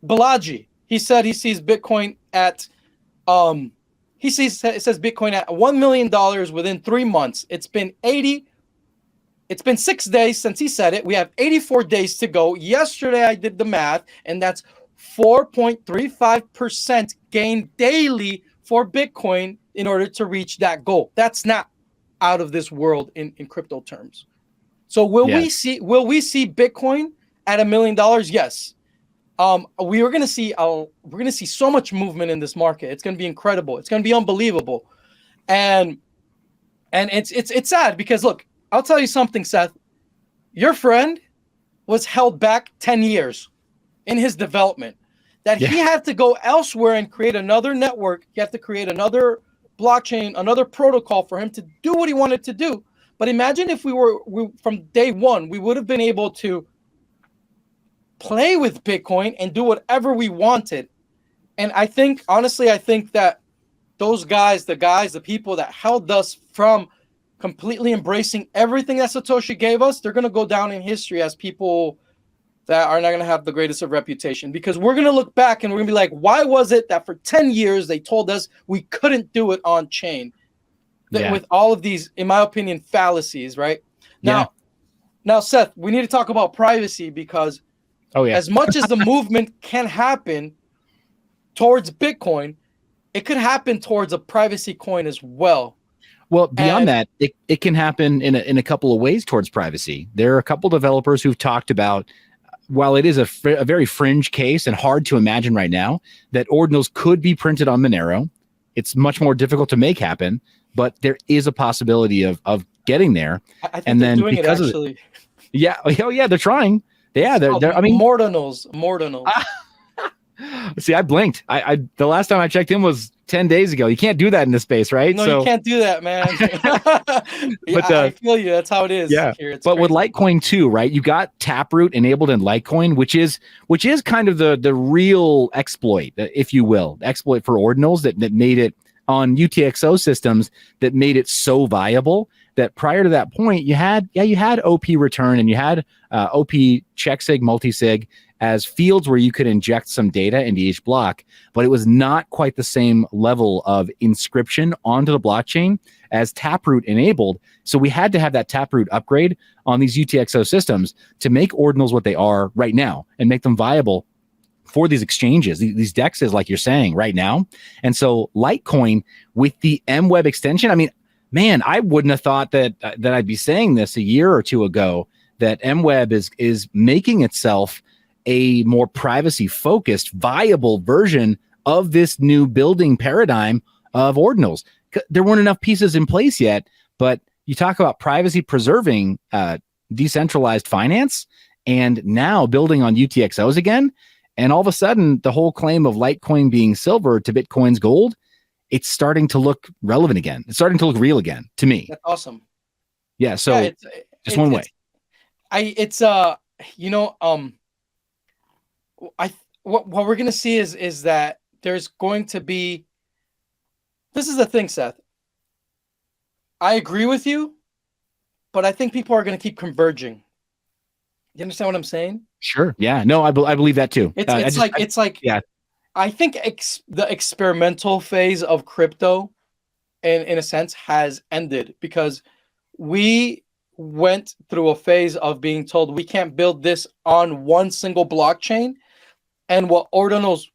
Balaji. He said he sees Bitcoin at it says Bitcoin at $1 million within 3 months. It's been 6 days since he said it. We have 84 days to go. Yesterday I did the math, and that's 4.35% gain daily for Bitcoin in order to reach that goal. That's not out of this world in crypto terms. So will we see Bitcoin at $1 million? Yes. We're gonna see so much movement in this market. It's gonna be incredible. It's gonna be unbelievable. And it's sad because look, I'll tell you something, Seth. Your friend was held back 10 years in his development. He had to go elsewhere and create another network. He had to create another blockchain, another protocol for him to do what he wanted to do. But imagine if we from day one, we would have been able to play with Bitcoin and do whatever we wanted. And I think that those guys, the people that held us from completely embracing everything that Satoshi gave us, they're going to go down in history as people that are not going to have the greatest of reputation, because we're going to look back and we're going to be like, why was it that for 10 years they told us we couldn't do it on chain with all of these, in my opinion, fallacies, right? Now, Seth, we need to talk about privacy because as much as the movement can happen towards Bitcoin, it could happen towards a privacy coin as well. Well, beyond that, it can happen in a couple of ways towards privacy. There are a couple developers who've talked about, while it is a very fringe case and hard to imagine right now, that ordinals could be printed on Monero. It's much more difficult to make happen, but there is a possibility of getting there. I think they're doing it actually. They're trying. Yeah, they're I mean, Mordinals. See, I blinked. I the last time I checked in was 10 days ago. You can't do that in this space, right? No, you can't do that, man. But I feel you. That's how it is. Yeah. Here. But crazy. With Litecoin too, right? You got Taproot enabled in Litecoin, which is kind of the real exploit, if you will, exploit for ordinals that made it on UTXO systems, that made it so viable that prior to that point, you had OP return and you had OP checksig, multisig as fields where you could inject some data into each block, but it was not quite the same level of inscription onto the blockchain as Taproot enabled. So we had to have that Taproot upgrade on these UTXO systems to make ordinals what they are right now and make them viable for these exchanges, these DEXs, like you're saying right now. And so Litecoin with the MWeb extension, I mean, man, I wouldn't have thought that I'd be saying this a year or two ago, that MWeb is making itself a more privacy focused, viable version of this new building paradigm of ordinals. There weren't enough pieces in place yet, but you talk about privacy preserving decentralized finance, and now building on UTXOs again. And all of a sudden, the whole claim of Litecoin being silver to Bitcoin's gold, it's starting to look relevant again. It's starting to look real again to me. That's awesome. Yeah. So Yeah, just one way. You know, what we're gonna see is that there's going to be. This is the thing, Seth. I agree with you, but I think people are going to keep converging. You understand what I'm saying? Sure. Yeah. No, I believe that too. It's like yeah. I think the experimental phase of crypto, in a sense, has ended because we went through a phase of being told we can't build this on one single blockchain. And what Ordinals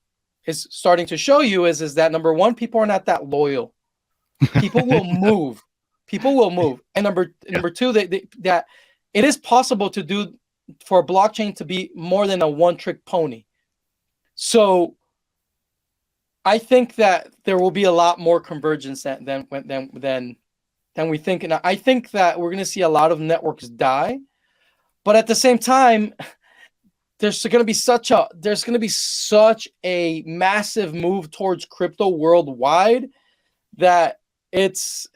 is starting to show you is that number one, people are not that loyal. People will move. People will move. And number two, that it is possible to do for a blockchain to be more than a one-trick pony. So I think that there will be a lot more convergence than we think. And I think that we're going to see a lot of networks die. But at the same time, there's going to be such a massive move towards crypto worldwide that it's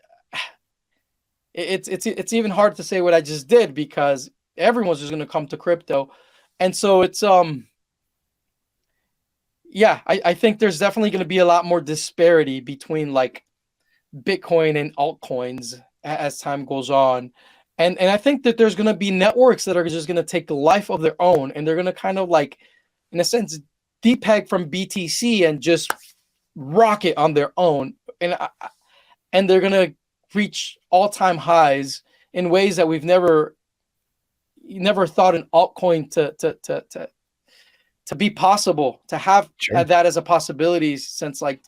even hard to say what I just did because everyone's just going to come to crypto. And so it's I think there's definitely going to be a lot more disparity between like Bitcoin and altcoins as time goes on. And I think that there's going to be networks that are just going to take the life of their own, and they're going to kind of like, in a sense, depeg from BTC and just rocket on their own. And they're going to reach all-time highs in ways that we've never thought an altcoin to be possible, to have that as a possibility since like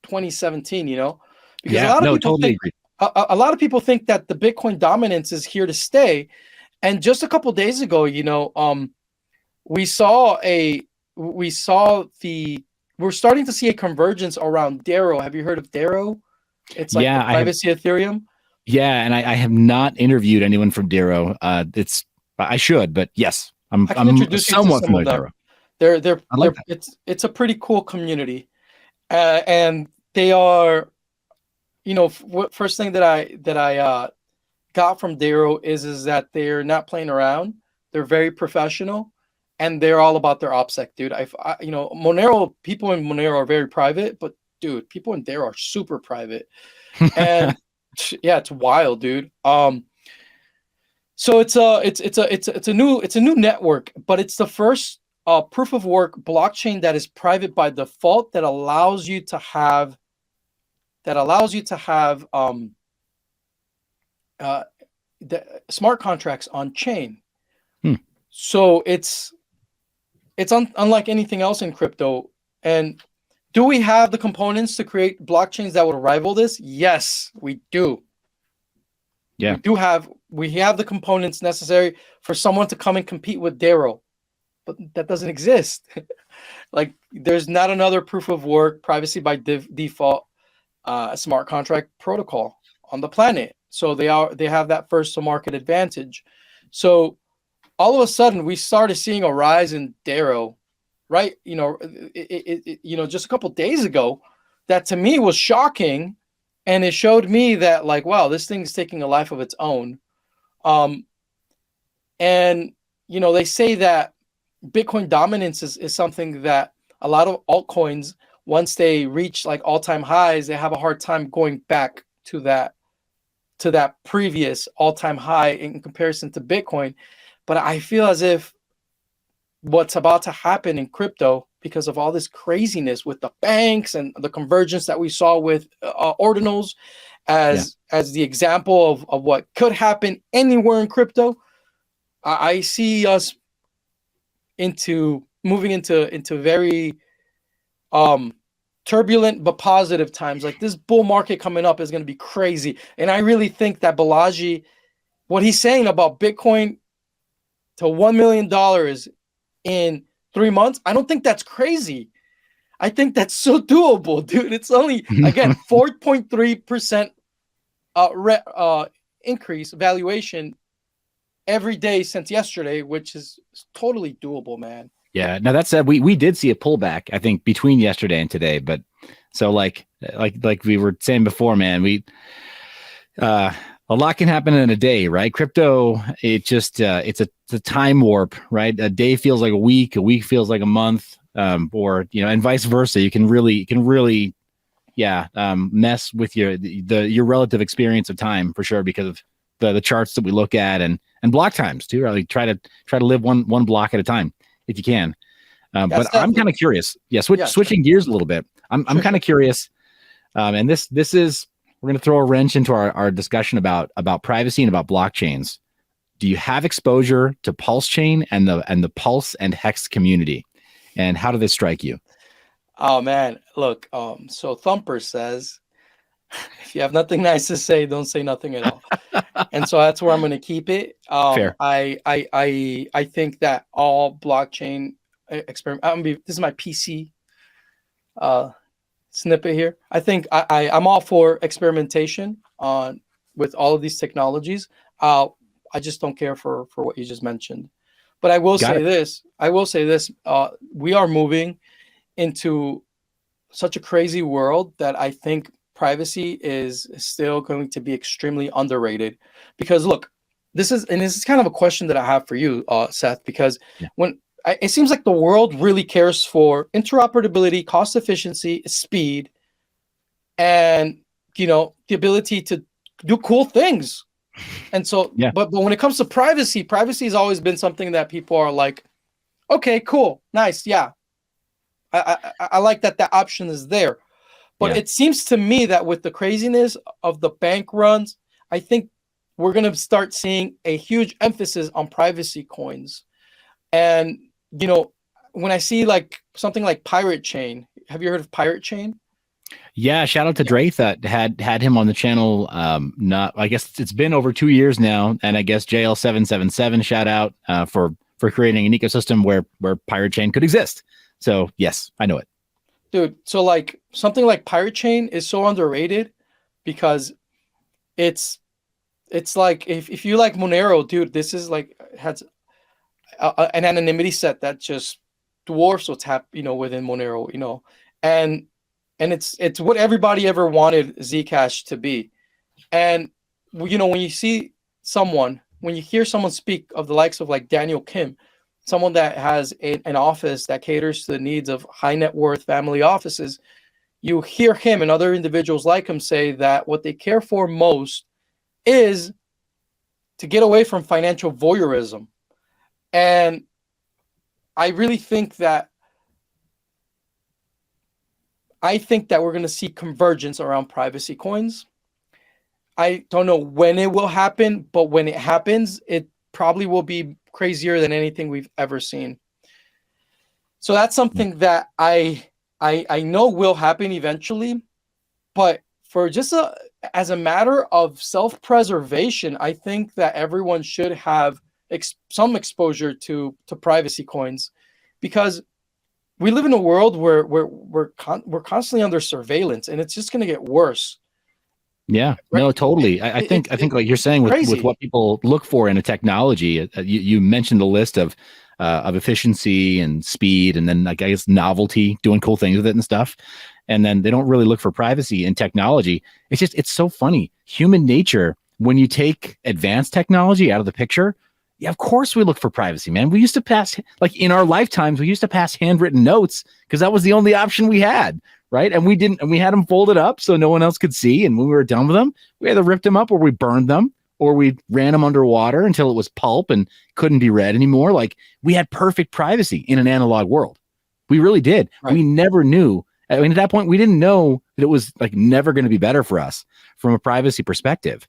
2017, you know? Because a lot of people totally think agree. A lot of people think that the Bitcoin dominance is here to stay. And just a couple days ago, you know, we're starting to see a convergence around Darrow. Have you heard of Darrow? It's like the privacy Ethereum. Yeah, and I have not interviewed anyone from Darrow. I should, but yes, I'm somewhat familiar with Darrow. It's a pretty cool community, and they are, you know, first thing that I got from Darrow is that they're not playing around. They're very professional, and they're all about their OPSEC, dude. You know, Monero, people in Monero are very private, but dude, people in Darrow are super private, and yeah, it's wild, dude. So it's a new network, but it's the first proof of work blockchain that is private by default that allows you to have the smart contracts on chain. So it's unlike anything else in crypto. And do we have the components to create blockchains that would rival this? Yes, we do. Yeah, we have the components necessary for someone to come and compete with Darrow, but that doesn't exist. Like, there's not another proof of work, privacy by default, smart contract protocol on the planet. So they have that first to market advantage. So all of a sudden we started seeing a rise in Darrow, right? You know, you know, just a couple of days ago, that to me was shocking. And it showed me that, like, wow, this thing is taking a life of its own. And, you know, they say that Bitcoin dominance is something that a lot of altcoins, once they reach like all-time highs, they have a hard time going back to that previous all-time high in comparison to Bitcoin. But I feel as if what's about to happen in crypto, because of all this craziness with the banks and the convergence that we saw with ordinals as the example of what could happen anywhere in crypto, I see us moving into very turbulent but positive times. Like, this bull market coming up is going to be crazy. And I really think that Balaji, what he's saying about Bitcoin to $1 million in 3 months, I don't think that's crazy. I think that's so doable, dude. It's only, again, 4.3% increase valuation every day since yesterday, which is totally doable, man. Yeah. Now that said, we did see a pullback, I think, between yesterday and today. But so like we were saying before, man, a lot can happen in a day, right? Crypto, it's a time warp, right? A day feels like a week feels like a month, or and vice versa. You can really, yeah, mess with your relative experience of time for sure because of the charts that we look at and block times too. Really try to live one block at a time if you can. But I'm kind of curious. Yeah, switching gears a little bit. I'm kind of curious, and this is. We're going to throw a wrench into our discussion about privacy and about blockchains. Do you have exposure to Pulse Chain and the Pulse and Hex community? And how do they strike you? Oh man, look, so Thumper says, if you have nothing nice to say, don't say nothing at all. And so that's where I'm going to keep it. Fair. I think that all blockchain experiment. This is my PC snippet here. I think I'm all for experimentation with all of these technologies. I just don't care for what you just mentioned. But I will say this. We are moving into such a crazy world that I think privacy is still going to be extremely underrated. Because look, this is kind of a question that I have for you, Seth, because it seems like the world really cares for interoperability, cost efficiency, speed, and the ability to do cool things. And so, but when it comes to privacy has always been something that people are like, okay, cool, nice, yeah, I like that option is there. But it seems to me that with the craziness of the bank runs, I think we're going to start seeing a huge emphasis on privacy coins. And when I see like something like Pirate Chain, have you heard of Pirate Chain? Yeah, shout out to Drath that had him on the channel. I guess it's been over 2 years now, and I guess JL777 shout out for creating an ecosystem where Pirate Chain could exist. So yes, I know it, dude. So like something like Pirate Chain is so underrated because it's like if you like Monero, dude, this is like has an anonymity set that just dwarfs what's within Monero, and it's what everybody ever wanted Zcash to be. And when you hear someone speak of the likes of like Daniel Kim, someone that has an office that caters to the needs of high net worth family offices, you hear him and other individuals like him say that what they care for most is to get away from financial voyeurism. And I really think that we're going to see convergence around privacy coins. I don't know when it will happen, but when it happens, it probably will be crazier than anything we've ever seen. So that's something that I know will happen eventually, but for just as a matter of self-preservation, I think that everyone should have some exposure to privacy coins, because we live in a world where we're constantly under surveillance, and it's just going to get worse. Yeah, right? No, totally. I think like you're saying with what people look for in a technology, you mentioned the list of efficiency and speed, and then like I guess novelty, doing cool things with it and stuff. And then they don't really look for privacy in technology. It's so funny. Human nature, when you take advanced technology out of the picture, yeah, of course we look for privacy, man. We used to pass, like in our lifetimes, we used to pass handwritten notes because that was the only option we had, right? And we had them folded up so no one else could see. And when we were done with them, we either ripped them up or we burned them or we ran them underwater until it was pulp and couldn't be read anymore. Like we had perfect privacy in an analog world. We really did. Right. We never knew. I mean, at that point, we didn't know that it was like never going to be better for us from a privacy perspective.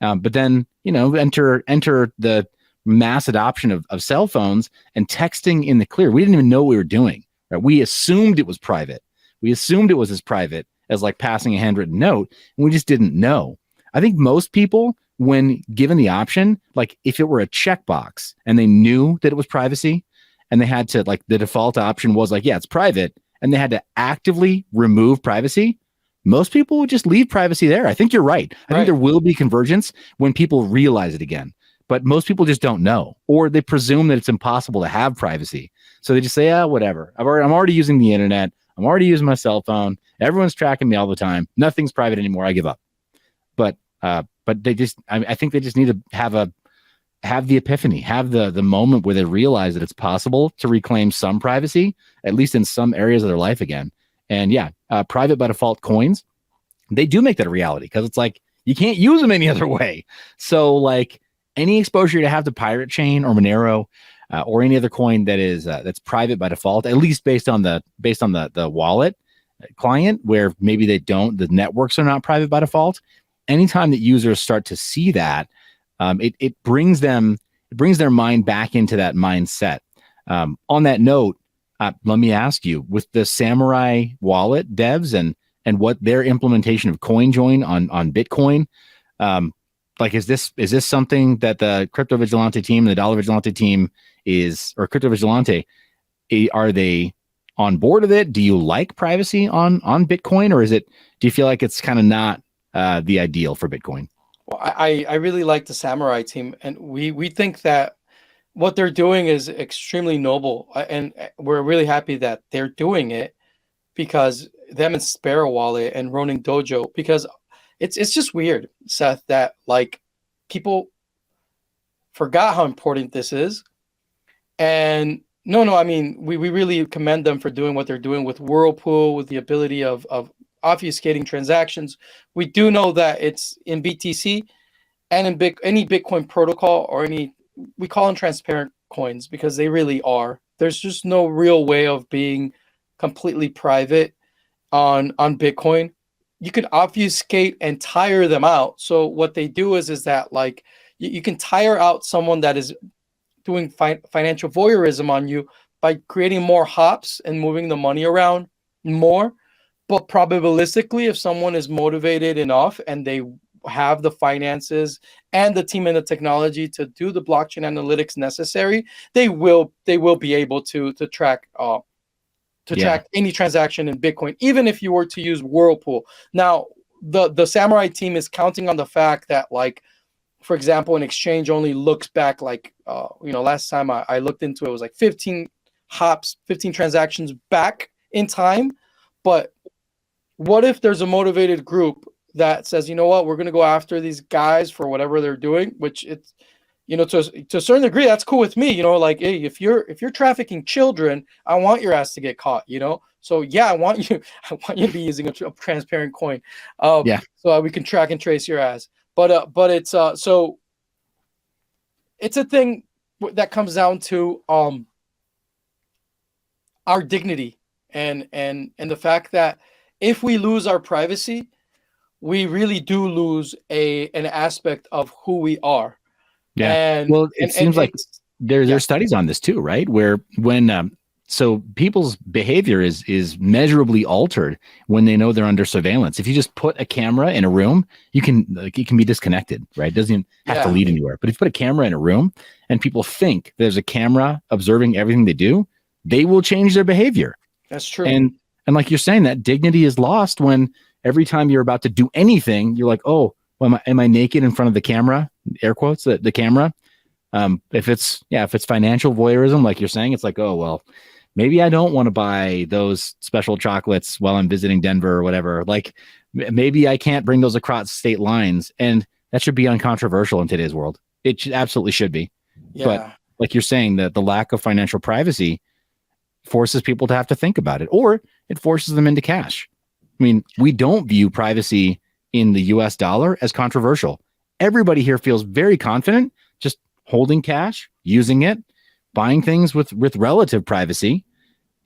But then, enter the mass adoption of cell phones and texting in the clear. We didn't even know what we were doing. Right? We assumed it was private. We assumed it was as private as like passing a handwritten note, and we just didn't know. I think most people, when given the option, like if it were a checkbox and they knew that it was privacy and they had to, like the default option was like, yeah, it's private, and they had to actively remove privacy, most people would just leave privacy there. I think you're right. I think there will be convergence when people realize it again. but most people just don't know, or they presume that it's impossible to have privacy. So they just say, whatever. I'm already using the internet. I'm already using my cell phone. Everyone's tracking me all the time. Nothing's private anymore. I give up. But they just, I think they just need to have the epiphany, have the moment where they realize that it's possible to reclaim some privacy, at least in some areas of their life again. And yeah, private by default coins, they do make that a reality, because it's like you can't use them any other way. So like any exposure you have to Pirate Chain or Monero or any other coin that is that's private by default, at least based on the wallet client, where maybe the networks are not private by default. Anytime that users start to see that, it brings their mind back into that mindset. On that note, let me ask you, with the Samurai wallet devs and what their implementation of CoinJoin on Bitcoin, like is this something that the Crypto Vigilante team and the Dollar Vigilante team or Crypto Vigilante, are they on board with it? Do you like privacy on Bitcoin, or do you feel like it's kind of not the ideal for Bitcoin? Well, I really like the Samurai team, and we think that what they're doing is extremely noble, and we're really happy that they're doing it, because them and Sparrow Wallet and Ronin Dojo, because it's just weird, Seth, that like people forgot how important this is. And no, I mean, we really commend them for doing what they're doing with Whirlpool, with the ability of obfuscating transactions. We do know that it's in BTC and in any Bitcoin protocol, or we call them transparent coins, because they really are. There's just no real way of being completely private on Bitcoin. You can obfuscate and tire them out. So what they do is that like you can tire out someone that is doing financial voyeurism on you by creating more hops and moving the money around more. But probabilistically, if someone is motivated enough and they have the finances and the team and the technology to do the blockchain analytics necessary, they will be able to track track any transaction in Bitcoin, even if you were to use Whirlpool. Now, the Samurai team is counting on the fact that, like, for example, an exchange only looks back like, last time I looked into it was like 15 hops, 15 transactions back in time. But what if there's a motivated group that says, you know what, we're going to go after these guys for whatever they're doing, which it's, to a certain degree, that's cool with me, like, hey, if you're trafficking children, I want your ass to get caught, So yeah, I want you to be using a transparent coin, so that we can track and trace your ass. But it's so it's a thing that comes down to our dignity and the fact that if we lose our privacy, we really do lose an aspect of who we are. Yeah. And well, it seems like there's studies on this too, right? Where when so people's behavior is measurably altered when they know they're under surveillance. If you just put a camera in a room, it can be disconnected, right? It doesn't have to lead anywhere. But if you put a camera in a room and people think there's a camera observing everything they do, they will change their behavior. That's true. And like you're saying, that dignity is lost when every time you're about to do anything, you're like, oh, well, am I naked in front of the camera? Air quotes, the camera. If it's financial voyeurism, like you're saying, it's like, oh, well, maybe I don't want to buy those special chocolates while I'm visiting Denver or whatever. Like maybe I can't bring those across state lines, and that should be uncontroversial in today's world. It absolutely should be. Yeah. But like you're saying, that the lack of financial privacy forces people to have to think about it, or it forces them into cash. I mean, we don't view privacy in the US dollar as controversial. Everybody here feels very confident just holding cash, using it, buying things with relative privacy.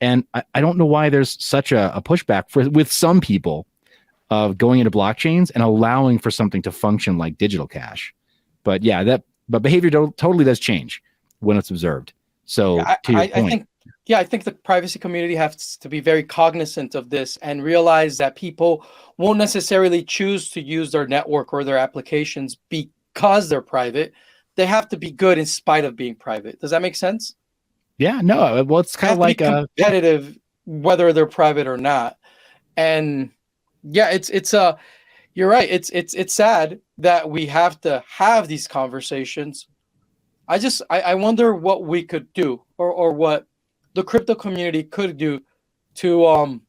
And I don't know why there's such a pushback with some people of going into blockchains and allowing for something to function like digital cash. But but behavior totally does change when it's observed. So to your point. I think the privacy community has to be very cognizant of this and realize that people won't necessarily choose to use their network or their applications because they're private. They have to be good in spite of being private. Does that make sense? Yeah, no. Well, it's kind of like competitive, whether they're private or not. And yeah, it's you're right. It's sad that we have to have these conversations I wonder what we could do, or what the crypto community could do to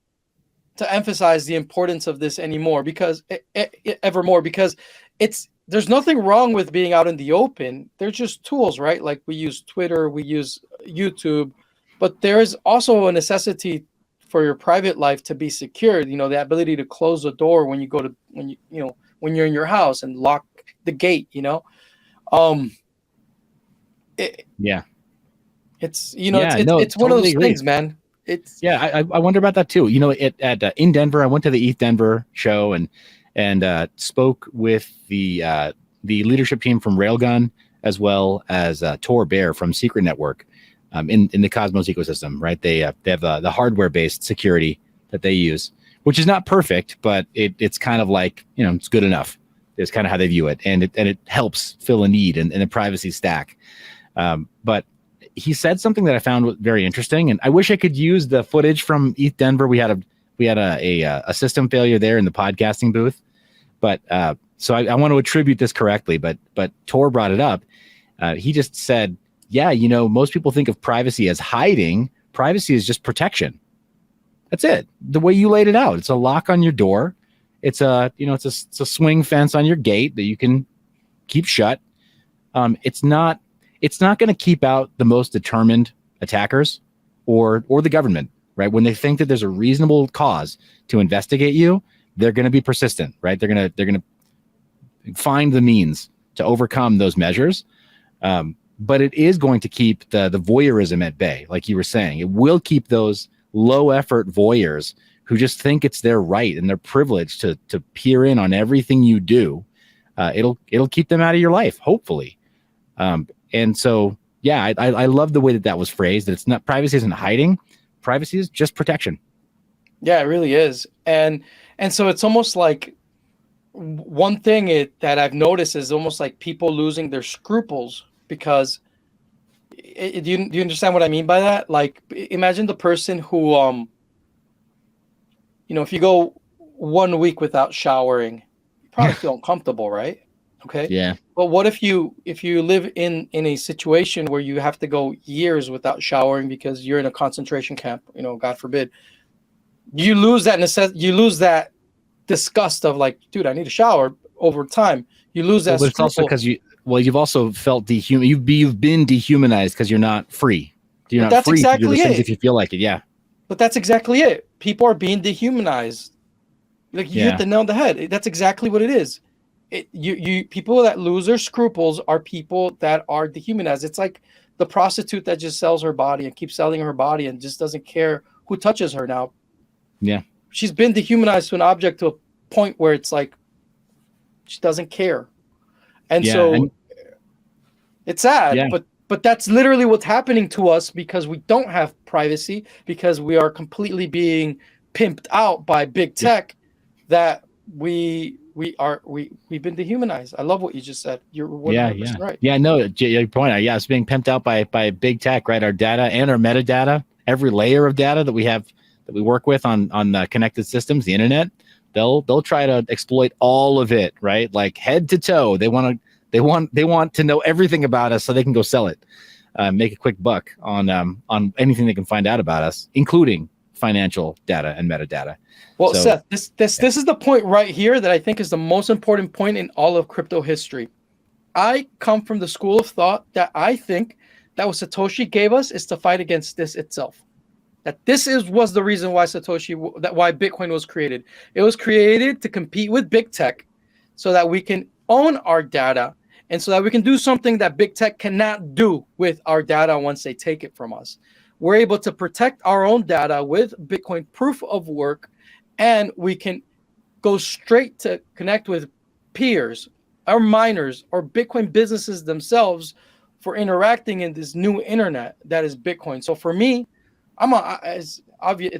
emphasize the importance of this anymore, because evermore, because there's nothing wrong with being out in the open. They're just tools, right? Like we use Twitter, we use YouTube, but there is also a necessity for your private life to be secured. The ability to close the door when you go to when you're in your house, and lock the gate. Um, it, Yeah. it's Yeah. it's one of Totally those agree. things, man. I wonder about that too. In Denver, I went to the ETH Denver show and spoke with the leadership team from Railgun, as well as Tor Bear from Secret Network, in the Cosmos ecosystem. Right? They have the hardware based security that they use, which is not perfect, but it's kind of like, it's good enough. It's kind of how they view it, and it helps fill a need in the privacy stack. But he said something that I found very interesting, and I wish I could use the footage from ETH Denver. We had a system failure there in the podcasting booth, but so I want to attribute this correctly. But Tor brought it up. He just said, "Yeah, most people think of privacy as hiding. Privacy is just protection. That's it. The way you laid it out, it's a lock on your door. It's a swing fence on your gate that you can keep shut. It's not going to keep out the most determined attackers or the government, right? When they think that there's a reasonable cause to investigate you, they're going to be persistent, right? They're going to find the means to overcome those measures. But it is going to keep the voyeurism at bay, like you were saying. It will keep those low effort voyeurs who just think it's their right and their privilege to peer in on everything you do. It'll keep them out of your life, hopefully. And so, yeah, I love the way that was phrased. That it's not, privacy isn't hiding. Privacy is just protection. Yeah, it really is. And so it's almost like one thing that I've noticed is almost like people losing their scruples, because do you understand what I mean by that? Like, imagine the person who, if you go 1 week without showering, you probably feel uncomfortable, right? Okay. Yeah. But what if you live in a situation where you have to go years without showering because you're in a concentration camp, God forbid, you lose that you lose that disgust of like, dude, I need a shower over time. You lose that. But it's also because you've also felt you've been dehumanized because you're not free. You're not free to do those things if you feel like it. Yeah. But that's exactly it. People are being dehumanized. Like you hit the nail on the head. That's exactly what it is. People that lose their scruples are people that are dehumanized. It's like the prostitute that just sells her body and keeps selling her body and just doesn't care who touches her now. Yeah. She's been dehumanized to an object to a point where it's like she doesn't care. And it's sad, but that's literally what's happening to us because we don't have privacy, because we are completely being pimped out by big tech, that we've been dehumanized. I love what you just said. You're 100% right. Yeah, no, your point. Yeah, it's being pimped out by big tech, right? Our data and our metadata, every layer of data that we have, that we work with on the connected systems, the internet, they'll try to exploit all of it, right? Like head to toe. They want to know everything about us so they can go sell it, make a quick buck on anything they can find out about us, including financial data and metadata. Well, so, Seth, this is the point right here that I think is the most important point in all of crypto history. I come from the school of thought that I think that what Satoshi gave us is to fight against this itself. That this was the reason why why Bitcoin was created. It was created to compete with big tech so that we can own our data and so that we can do something that big tech cannot do with our data once they take it from us. We're able to protect our own data with Bitcoin proof of work, and we can go straight to connect with peers, our miners, or Bitcoin businesses themselves for interacting in this new internet that is Bitcoin. So for me, it's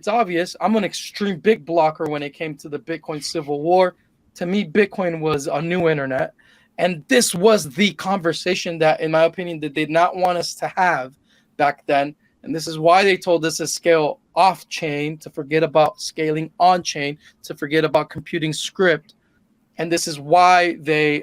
obvious, I'm an extreme big blocker when it came to the Bitcoin civil war. To me, Bitcoin was a new internet. And this was the conversation that, in my opinion, they did not want us to have back then. And this is why they told us to scale off chain, to forget about scaling on chain, to forget about computing script. And this is why they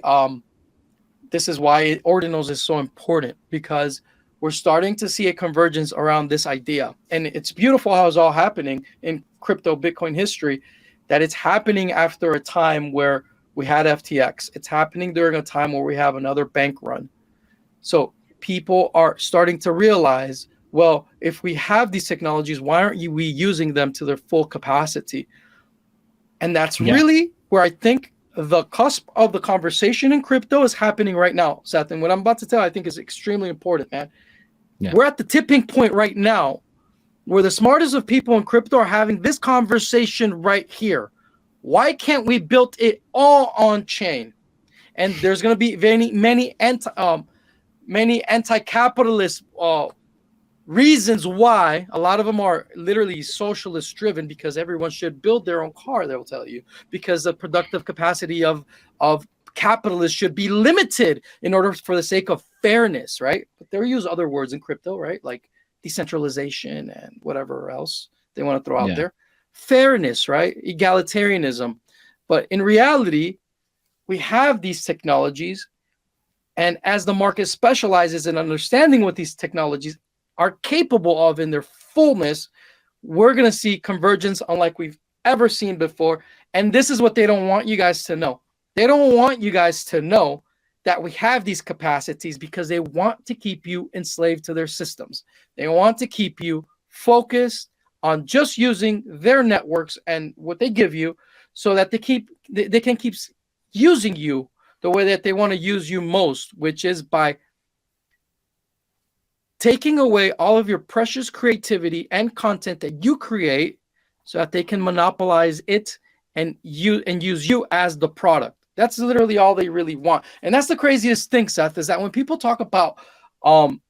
this is why ordinals is so important, because we're starting to see a convergence around this idea. And it's beautiful how it's all happening in crypto Bitcoin history, that it's happening after a time where we had FTX. It's happening during a time where we have another bank run. So people are starting to realize, well, if we have these technologies, why aren't we using them to their full capacity? And that's really where I think the cusp of the conversation in crypto is happening right now, Seth. And what I'm about to tell, I think, is extremely important, man. Yeah. We're at the tipping point right now where the smartest of people in crypto are having this conversation right here. Why can't we build it all on chain? And there's going to be many anti-capitalist reasons why. A lot of them are literally socialist driven, because everyone should build their own car, they'll tell you, because the productive capacity of capitalists should be limited in order for the sake of fairness, right? But they use other words in crypto, right? Like decentralization and whatever else they want to throw out there. Fairness, right? Egalitarianism. But in reality, we have these technologies, and as the market specializes in understanding what these technologies are capable of in their fullness, we're going to see convergence unlike we've ever seen before. And this is what they don't want you guys to know. They don't want you guys to know that we have these capacities, because they want to keep you enslaved to their systems. They want to keep you focused on just using their networks and what they give you, so that they can keep using you the way that they want to use you most, which is by taking away all of your precious creativity and content that you create, so that they can monopolize it and use you as the product. That's literally all they really want. And that's the craziest thing, Seth, is that when people talk about NFTs,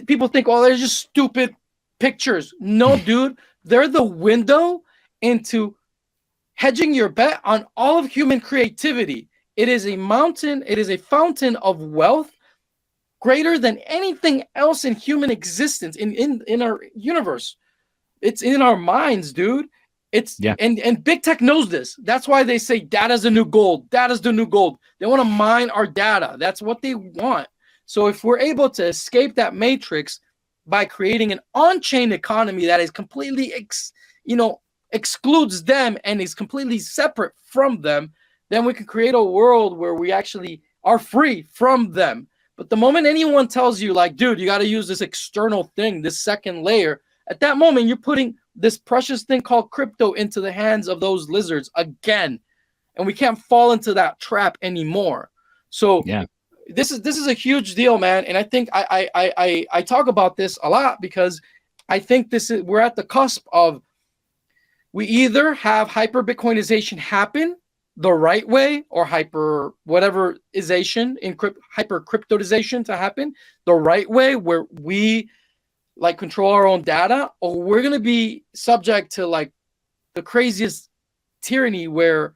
people think, oh, they're just stupid pictures. No, dude, they're the window into hedging your bet on all of human creativity. It is a mountain, it is a fountain of wealth greater than anything else in human existence, in our universe. It's in our minds, dude. And big tech knows this. That's why they say data's the new gold. Data's the new gold. They want to mine our data. That's what they want. So if we're able to escape that matrix by creating an on-chain economy that is completely excludes them and is completely separate from them, then we can create a world where we actually are free from them. But the moment anyone tells you, like, dude, you got to use this external thing, this second layer, at that moment, you're putting this precious thing called crypto into the hands of those lizards again. And we can't fall into that trap anymore. So this is a huge deal, man. And I think I talk about this a lot, because I think we're at the cusp of, we either have hyper Bitcoinization happen the right way, or hyper whateverization in hyper cryptodization to happen the right way, where we like control our own data, or we're going to be subject to like the craziest tyranny where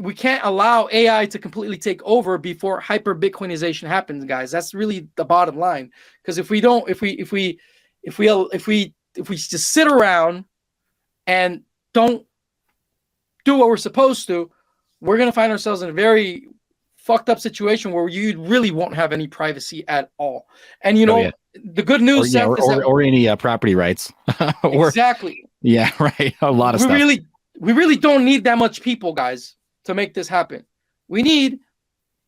we can't allow AI to completely take over before hyper Bitcoinization happens, guys. That's really the bottom line. Because if we just sit around and don't do what we're supposed to, we're going to find ourselves in a very fucked up situation where you really won't have any privacy at all. And the good news, or any property rights. Exactly. Yeah, right. A lot of stuff. We really don't need that much people, guys, to make this happen. We need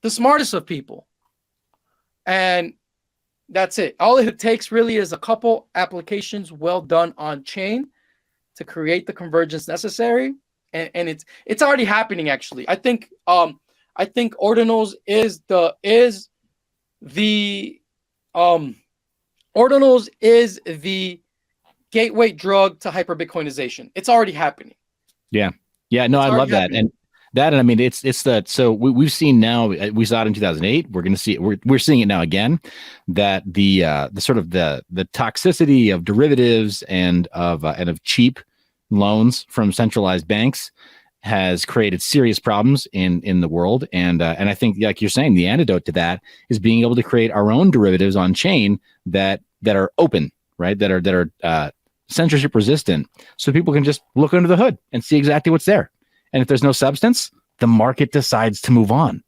the smartest of people. And that's it. All it takes really is a couple applications well done on chain to create the convergence necessary. And it's already happening, actually. I think ordinals is the gateway drug to hyper Bitcoinization. It's already happening. Yeah. No, I love that. And I mean, we've seen now, we saw it in 2008. We're going to see it. We're seeing it now again, that the sort of the toxicity of derivatives and of cheap loans from centralized banks has created serious problems in the world. And I think, like you're saying, the antidote to that is being able to create our own derivatives on chain that are open, right? That are censorship resistant, so people can just look under the hood and see exactly what's there. And if there's no substance, the market decides to move on,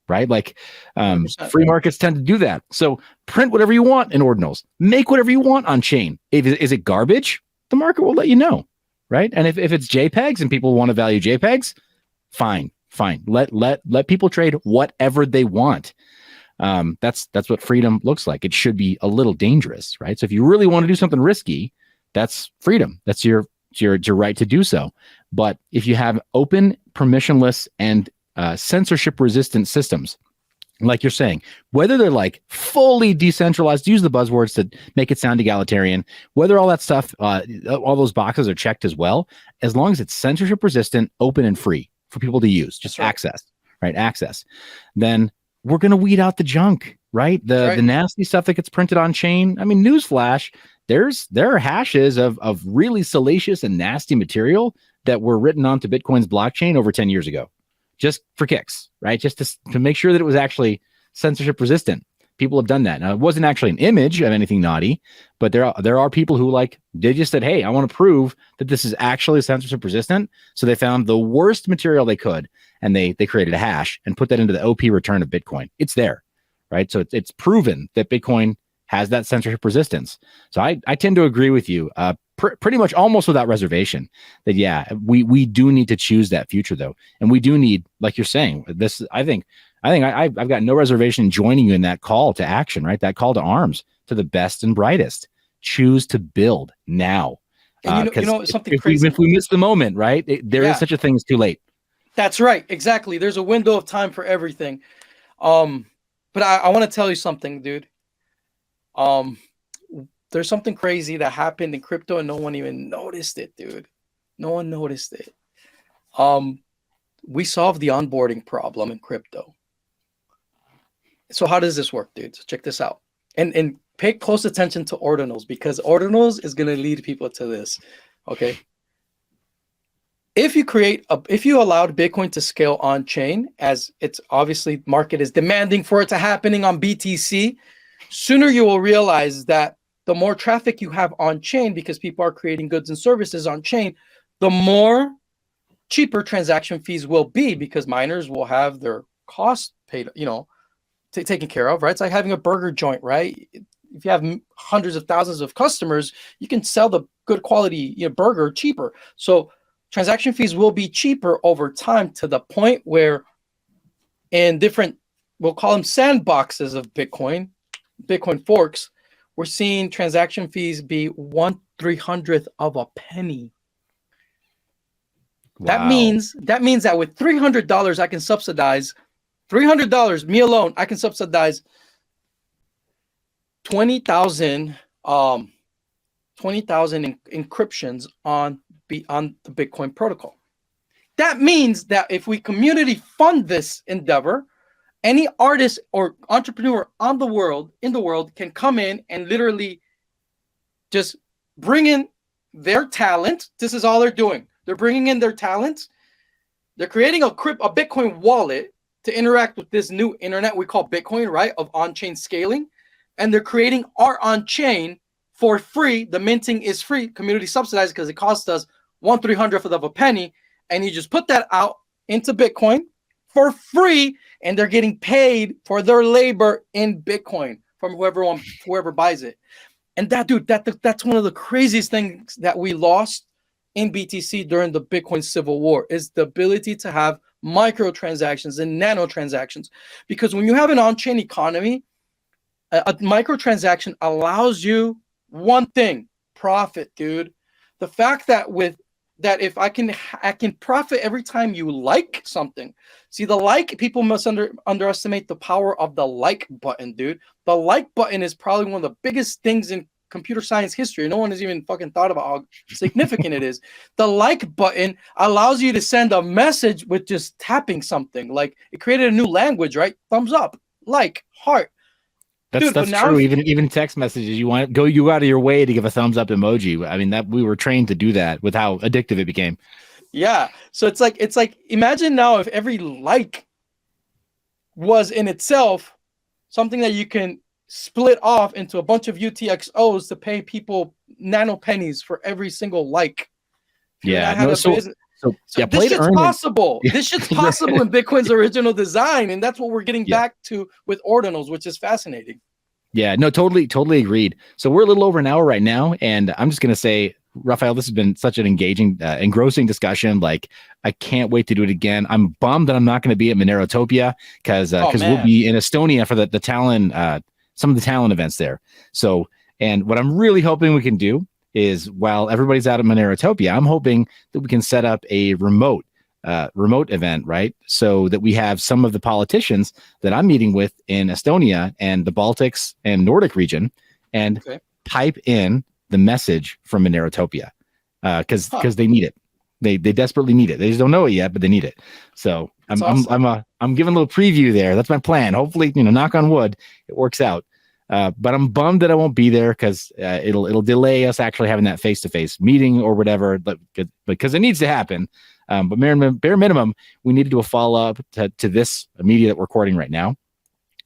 right? Like 100%. free markets tend to do that. So print whatever you want in ordinals, make whatever you want on chain. Is it garbage? The market will let you know, right? And if it's JPEGs and people want to value JPEGs, fine. Let people trade whatever they want. That's what freedom looks like. It should be a little dangerous, right? So if you really want to do something risky, that's freedom. That's your right to do so. But if you have open, permissionless, and censorship resistant systems, like you're saying, whether they're like fully decentralized, use the buzzwords to make it sound egalitarian, whether all that stuff, all those boxes are checked as well, as long as it's censorship resistant, open, and free for people to use, just access, right? Access. Then we're going to weed out the junk, right? The nasty stuff that gets printed on chain. I mean, newsflash, there are hashes of really salacious and nasty material that were written onto Bitcoin's blockchain over 10 years ago, just for kicks, right? Just to make sure that it was actually censorship resistant. People have done that. Now, it wasn't actually an image of anything naughty, but there are people who they just said, hey, I want to prove that this is actually censorship resistant. So they found the worst material they could, and they created a hash and put that into the OP return of Bitcoin. It's there, right? So it's proven that Bitcoin has that censorship resistance. So I tend to agree with you pretty much almost without reservation that, yeah, we do need to choose that future, though. And we do need, like you're saying, this, I think I've got no reservation joining you in that call to action, right? That call to arms to the best and brightest. Choose to build now. And you know something crazy. If we miss the moment, right? There is such a thing as too late. That's right. Exactly. There's a window of time for everything. But I want to tell you something, dude. There's something crazy that happened in crypto and no one even noticed it, dude. No one noticed it. We solved the onboarding problem in crypto. So how does this work, dude? So check this out. And pay close attention to ordinals, because ordinals is going to lead people to this. Okay. If you allowed Bitcoin to scale on chain, as it's obviously market is demanding for it to happening on BTC, sooner you will realize that the more traffic you have on chain, because people are creating goods and services on chain, the more cheaper transaction fees will be, because miners will have their costs paid, taken care of, right? It's like having a burger joint, right? If you have hundreds of thousands of customers, you can sell the good quality burger cheaper. So transaction fees will be cheaper over time, to the point where in different, we'll call them sandboxes of Bitcoin forks, we're seeing transaction fees be 1/300th of a penny. Wow. That means that with $300, I can subsidize $300, me alone, I can subsidize 20,000 encryptions on the Bitcoin protocol. That means that if we community fund this endeavor, any artist or entrepreneur in the world can come in and literally just bring in their talent. This is all they're doing. They're bringing in their talent. They're creating a Bitcoin wallet to interact with this new internet we call Bitcoin, right? Of on-chain scaling. And they're creating art on-chain for free. The minting is free, community subsidized, because it costs us 1/300th of a penny. And you just put that out into Bitcoin for free, and they're getting paid for their labor in Bitcoin from whoever buys it. And that's one of the craziest things that we lost in BTC during the Bitcoin civil war, is the ability to have microtransactions and nano transactions. Because when you have an on-chain economy, a microtransaction allows you one thing: profit, dude. The fact that if I can profit every time you like something. See, people must underestimate the power of the like button, dude. The like button is probably one of the biggest things in computer science history. No one has even fucking thought about how significant it is. The like button allows you to send a message with just tapping something. Like, it created a new language, right? Thumbs up, like, heart. That's true. Even text messages, you go out of your way to give a thumbs up emoji. I mean, that we were trained to do that with how addictive it became. Yeah. So it's like imagine now if every like was in itself something that you can split off into a bunch of UTXOs to pay people nano pennies for every single like. Yeah. No, so So So yeah, this play to shit's earn. possible. This shit's possible in Bitcoin's original design, and that's what we're getting back to with ordinals, which is fascinating. Yeah, no, totally agreed. So we're a little over an hour right now, and I'm just gonna say, Raphael, this has been such an engaging, engrossing discussion. Like, I can't wait to do it again. I'm bummed that I'm not going to be at Monerotopia because we'll be in Estonia for the Talon, some of the Talon events there. So, and what I'm really hoping we can do is, while everybody's out at Monerotopia, I'm hoping that we can set up a remote event, right? So that we have some of the politicians that I'm meeting with in Estonia and the Baltics and Nordic region, and pipe in the message from Monerotopia, because they need it. They desperately need it. They just don't know it yet, but they need it. So I'm giving a little preview there. That's my plan. Hopefully, knock on wood, it works out. But I'm bummed that I won't be there because it'll delay us actually having that face-to-face meeting or whatever. But because it needs to happen. But bare minimum, we need to do a follow-up to this media that we're recording right now.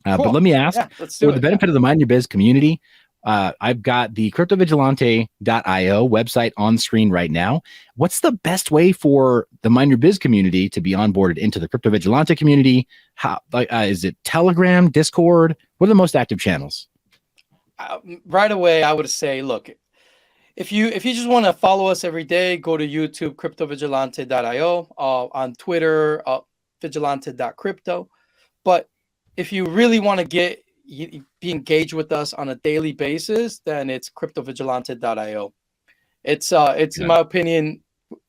But let me ask, for the benefit of the Mind Your Biz community, I've got the cryptovigilante.io website on screen right now. What's the best way for the Mind Your Biz community to be onboarded into the Crypto Vigilante community? How is it Telegram, Discord? What are the most active channels? Right away, I would say, look, if you just want to follow us every day, go to YouTube, cryptovigilante.io, on Twitter, vigilante.crypto. But if you really want to be engaged with us on a daily basis, then it's cryptovigilante.io. It's in my opinion,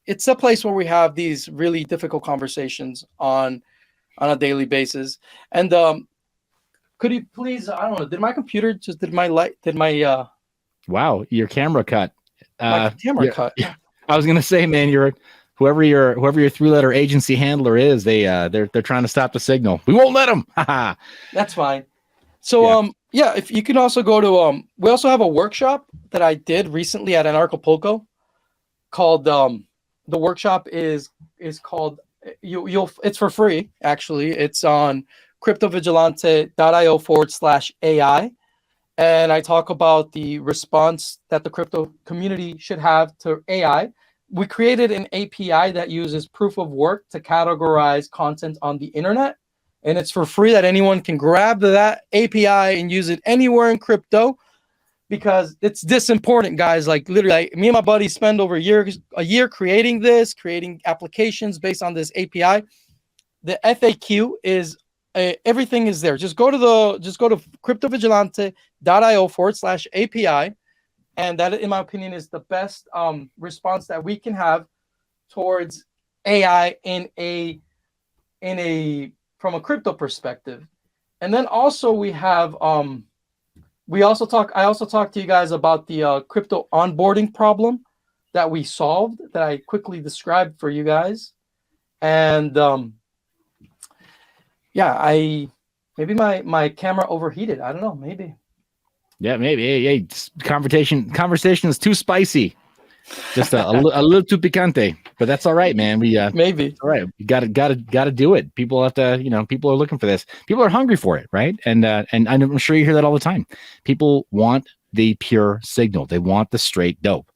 it's a place where we have these really difficult conversations on a daily basis. And could you please, I don't know, did my wow, your camera cut. My camera cut. I was gonna say, man, whoever your 3-letter agency handler is, they're trying to stop the signal. We won't let them. That's fine. So if you can also go to we also have a workshop that I did recently at Anarchapulco called the workshop is called it's for free, actually. It's on cryptovigilante.io/AI. And I talk about the response that the crypto community should have to AI. We created an API that uses proof of work to categorize content on the internet. And it's for free, that anyone can grab that API and use it anywhere in crypto, because it's this important, guys. Like, literally, me and my buddy spend over a year creating applications based on this API. The FAQ is everything is there. Just go to cryptovigilante.io/API. And that, in my opinion, is the best response that we can have towards AI from a crypto perspective. And then also we have I also talk to you guys about the crypto onboarding problem that we solved, that I quickly described for you guys. And maybe my camera overheated. I don't know, maybe. Yeah, maybe. Hey, conversation is too spicy. Just a little too picante, but that's all right, man. We maybe all right. You gotta do it. People have to, people are looking for this. People are hungry for it, right? And I'm sure you hear that all the time. People want the pure signal. They want the straight dope,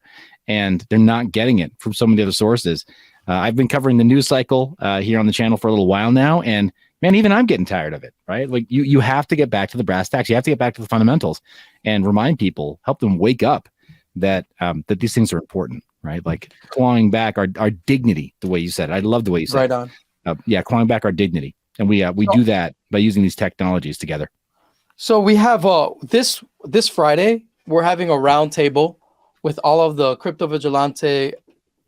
and they're not getting it from so many other sources. I've been covering the news cycle here on the channel for a little while now, and man, even I'm getting tired of it, right? Like you have to get back to the brass tacks. You have to get back to the fundamentals and remind people, help them wake up that these things are important, right? Like clawing back our dignity, the way you said it. I love the way you said it. Right on. Clawing back our dignity. And we do that by using these technologies together. So we have this Friday, we're having a roundtable with all of the Crypto Vigilante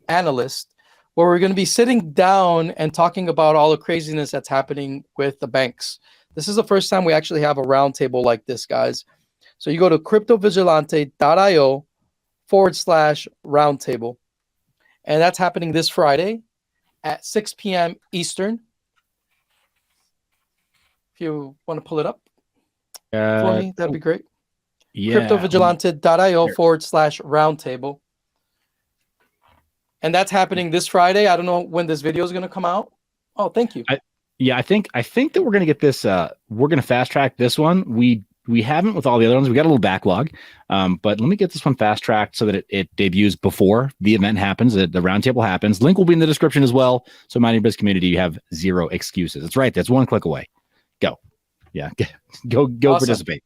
analysts, where we're going to be sitting down and talking about all the craziness that's happening with the banks. This is the first time we actually have a roundtable like this, guys. So you go to cryptovigilante.io/roundtable. And that's happening this Friday at 6 p.m. Eastern. If you want to pull it up for me, that'd be great. Yeah. cryptovigilante.io/roundtable. And that's happening this Friday. I don't know when this video is going to come out. Oh, thank you. I think that we're going to get this. We're going to fast track this one. We We haven't with all the other ones. We got a little backlog, but let me get this one fast tracked so that it debuts before the event happens, the roundtable happens. Link will be in the description as well. So Mind Your Biz community, you have zero excuses. That's right. That's one click away. Go. Yeah. Go awesome. Participate.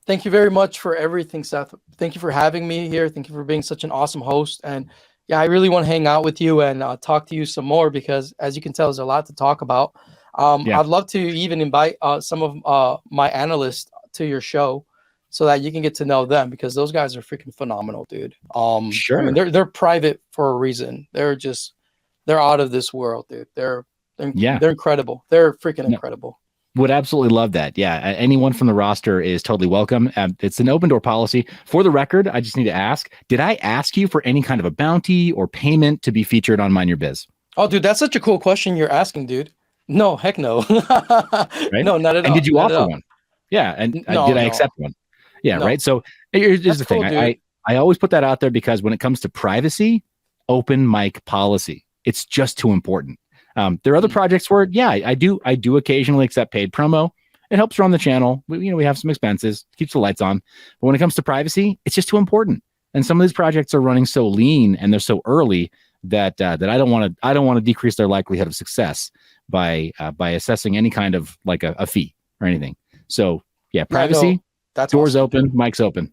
Thank you very much for everything, Seth. Thank you for having me here. Thank you for being such an awesome host. And yeah, I really want to hang out with you and talk to you some more because as you can tell, there's a lot to talk about. I'd love to even invite some of my analysts to your show so that you can get to know them because those guys are freaking phenomenal, dude. Sure. I mean, they're private for a reason. They're out of this world, dude. They're incredible. They're freaking incredible. Would absolutely love that. Yeah. Anyone from the roster is totally welcome. It's an open door policy. For the record, I just need to ask, did I ask you for any kind of a bounty or payment to be featured on Mind Your Biz? Oh, dude, that's such a cool question you're asking, dude. No, heck no. Right? No, not at all. And did you offer one? Yeah. And did I accept one? Yeah. No. Right. So here's the thing. Cool, I always put that out there because when it comes to privacy, open mic policy, it's just too important. There are other projects where, I do occasionally accept paid promo. It helps run the channel. We have some expenses, keeps the lights on. But when it comes to privacy, it's just too important. And some of these projects are running so lean and they're so early that I don't want to decrease their likelihood of success by assessing any kind of like a fee or anything. So yeah, privacy. That's doors awesome. Open, mics open.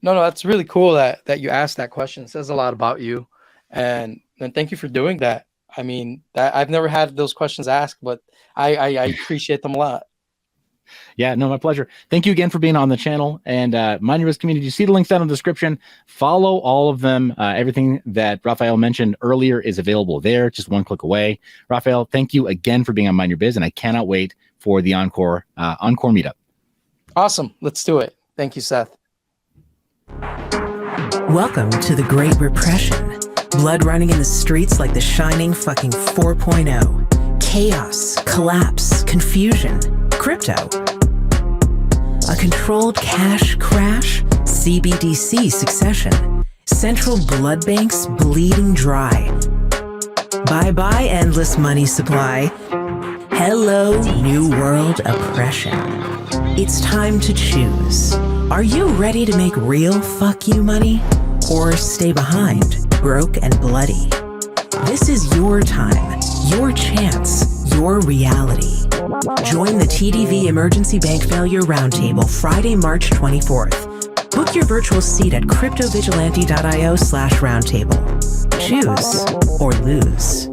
No, that's really cool that you asked that question. It says a lot about you, and thank you for doing that. I mean, I've never had those questions asked, but I appreciate them a lot. Yeah, no, my pleasure. Thank you again for being on the channel and Mind Your Biz community. You see the links down in the description. Follow all of them. Everything that Raphael mentioned earlier is available there, just one click away. Raphael, thank you again for being on Mind Your Biz, and I cannot wait for the encore meetup. Awesome. Let's do it. Thank you, Seth. Welcome to the Great Repression. Blood running in the streets like the shining fucking 4.0. Chaos, collapse, confusion, crypto. A controlled cash crash, CBDC succession. Central blood banks bleeding dry. Bye-bye endless money supply. Hello, new world oppression. It's time to choose. Are you ready to make real fuck you money? Or stay behind, broke and bloody? This is your time, your chance, your reality. Join the TDV Emergency Bank Failure Roundtable Friday, March 24th. Book your virtual seat at cryptovigilante.io/roundtable. Choose or lose.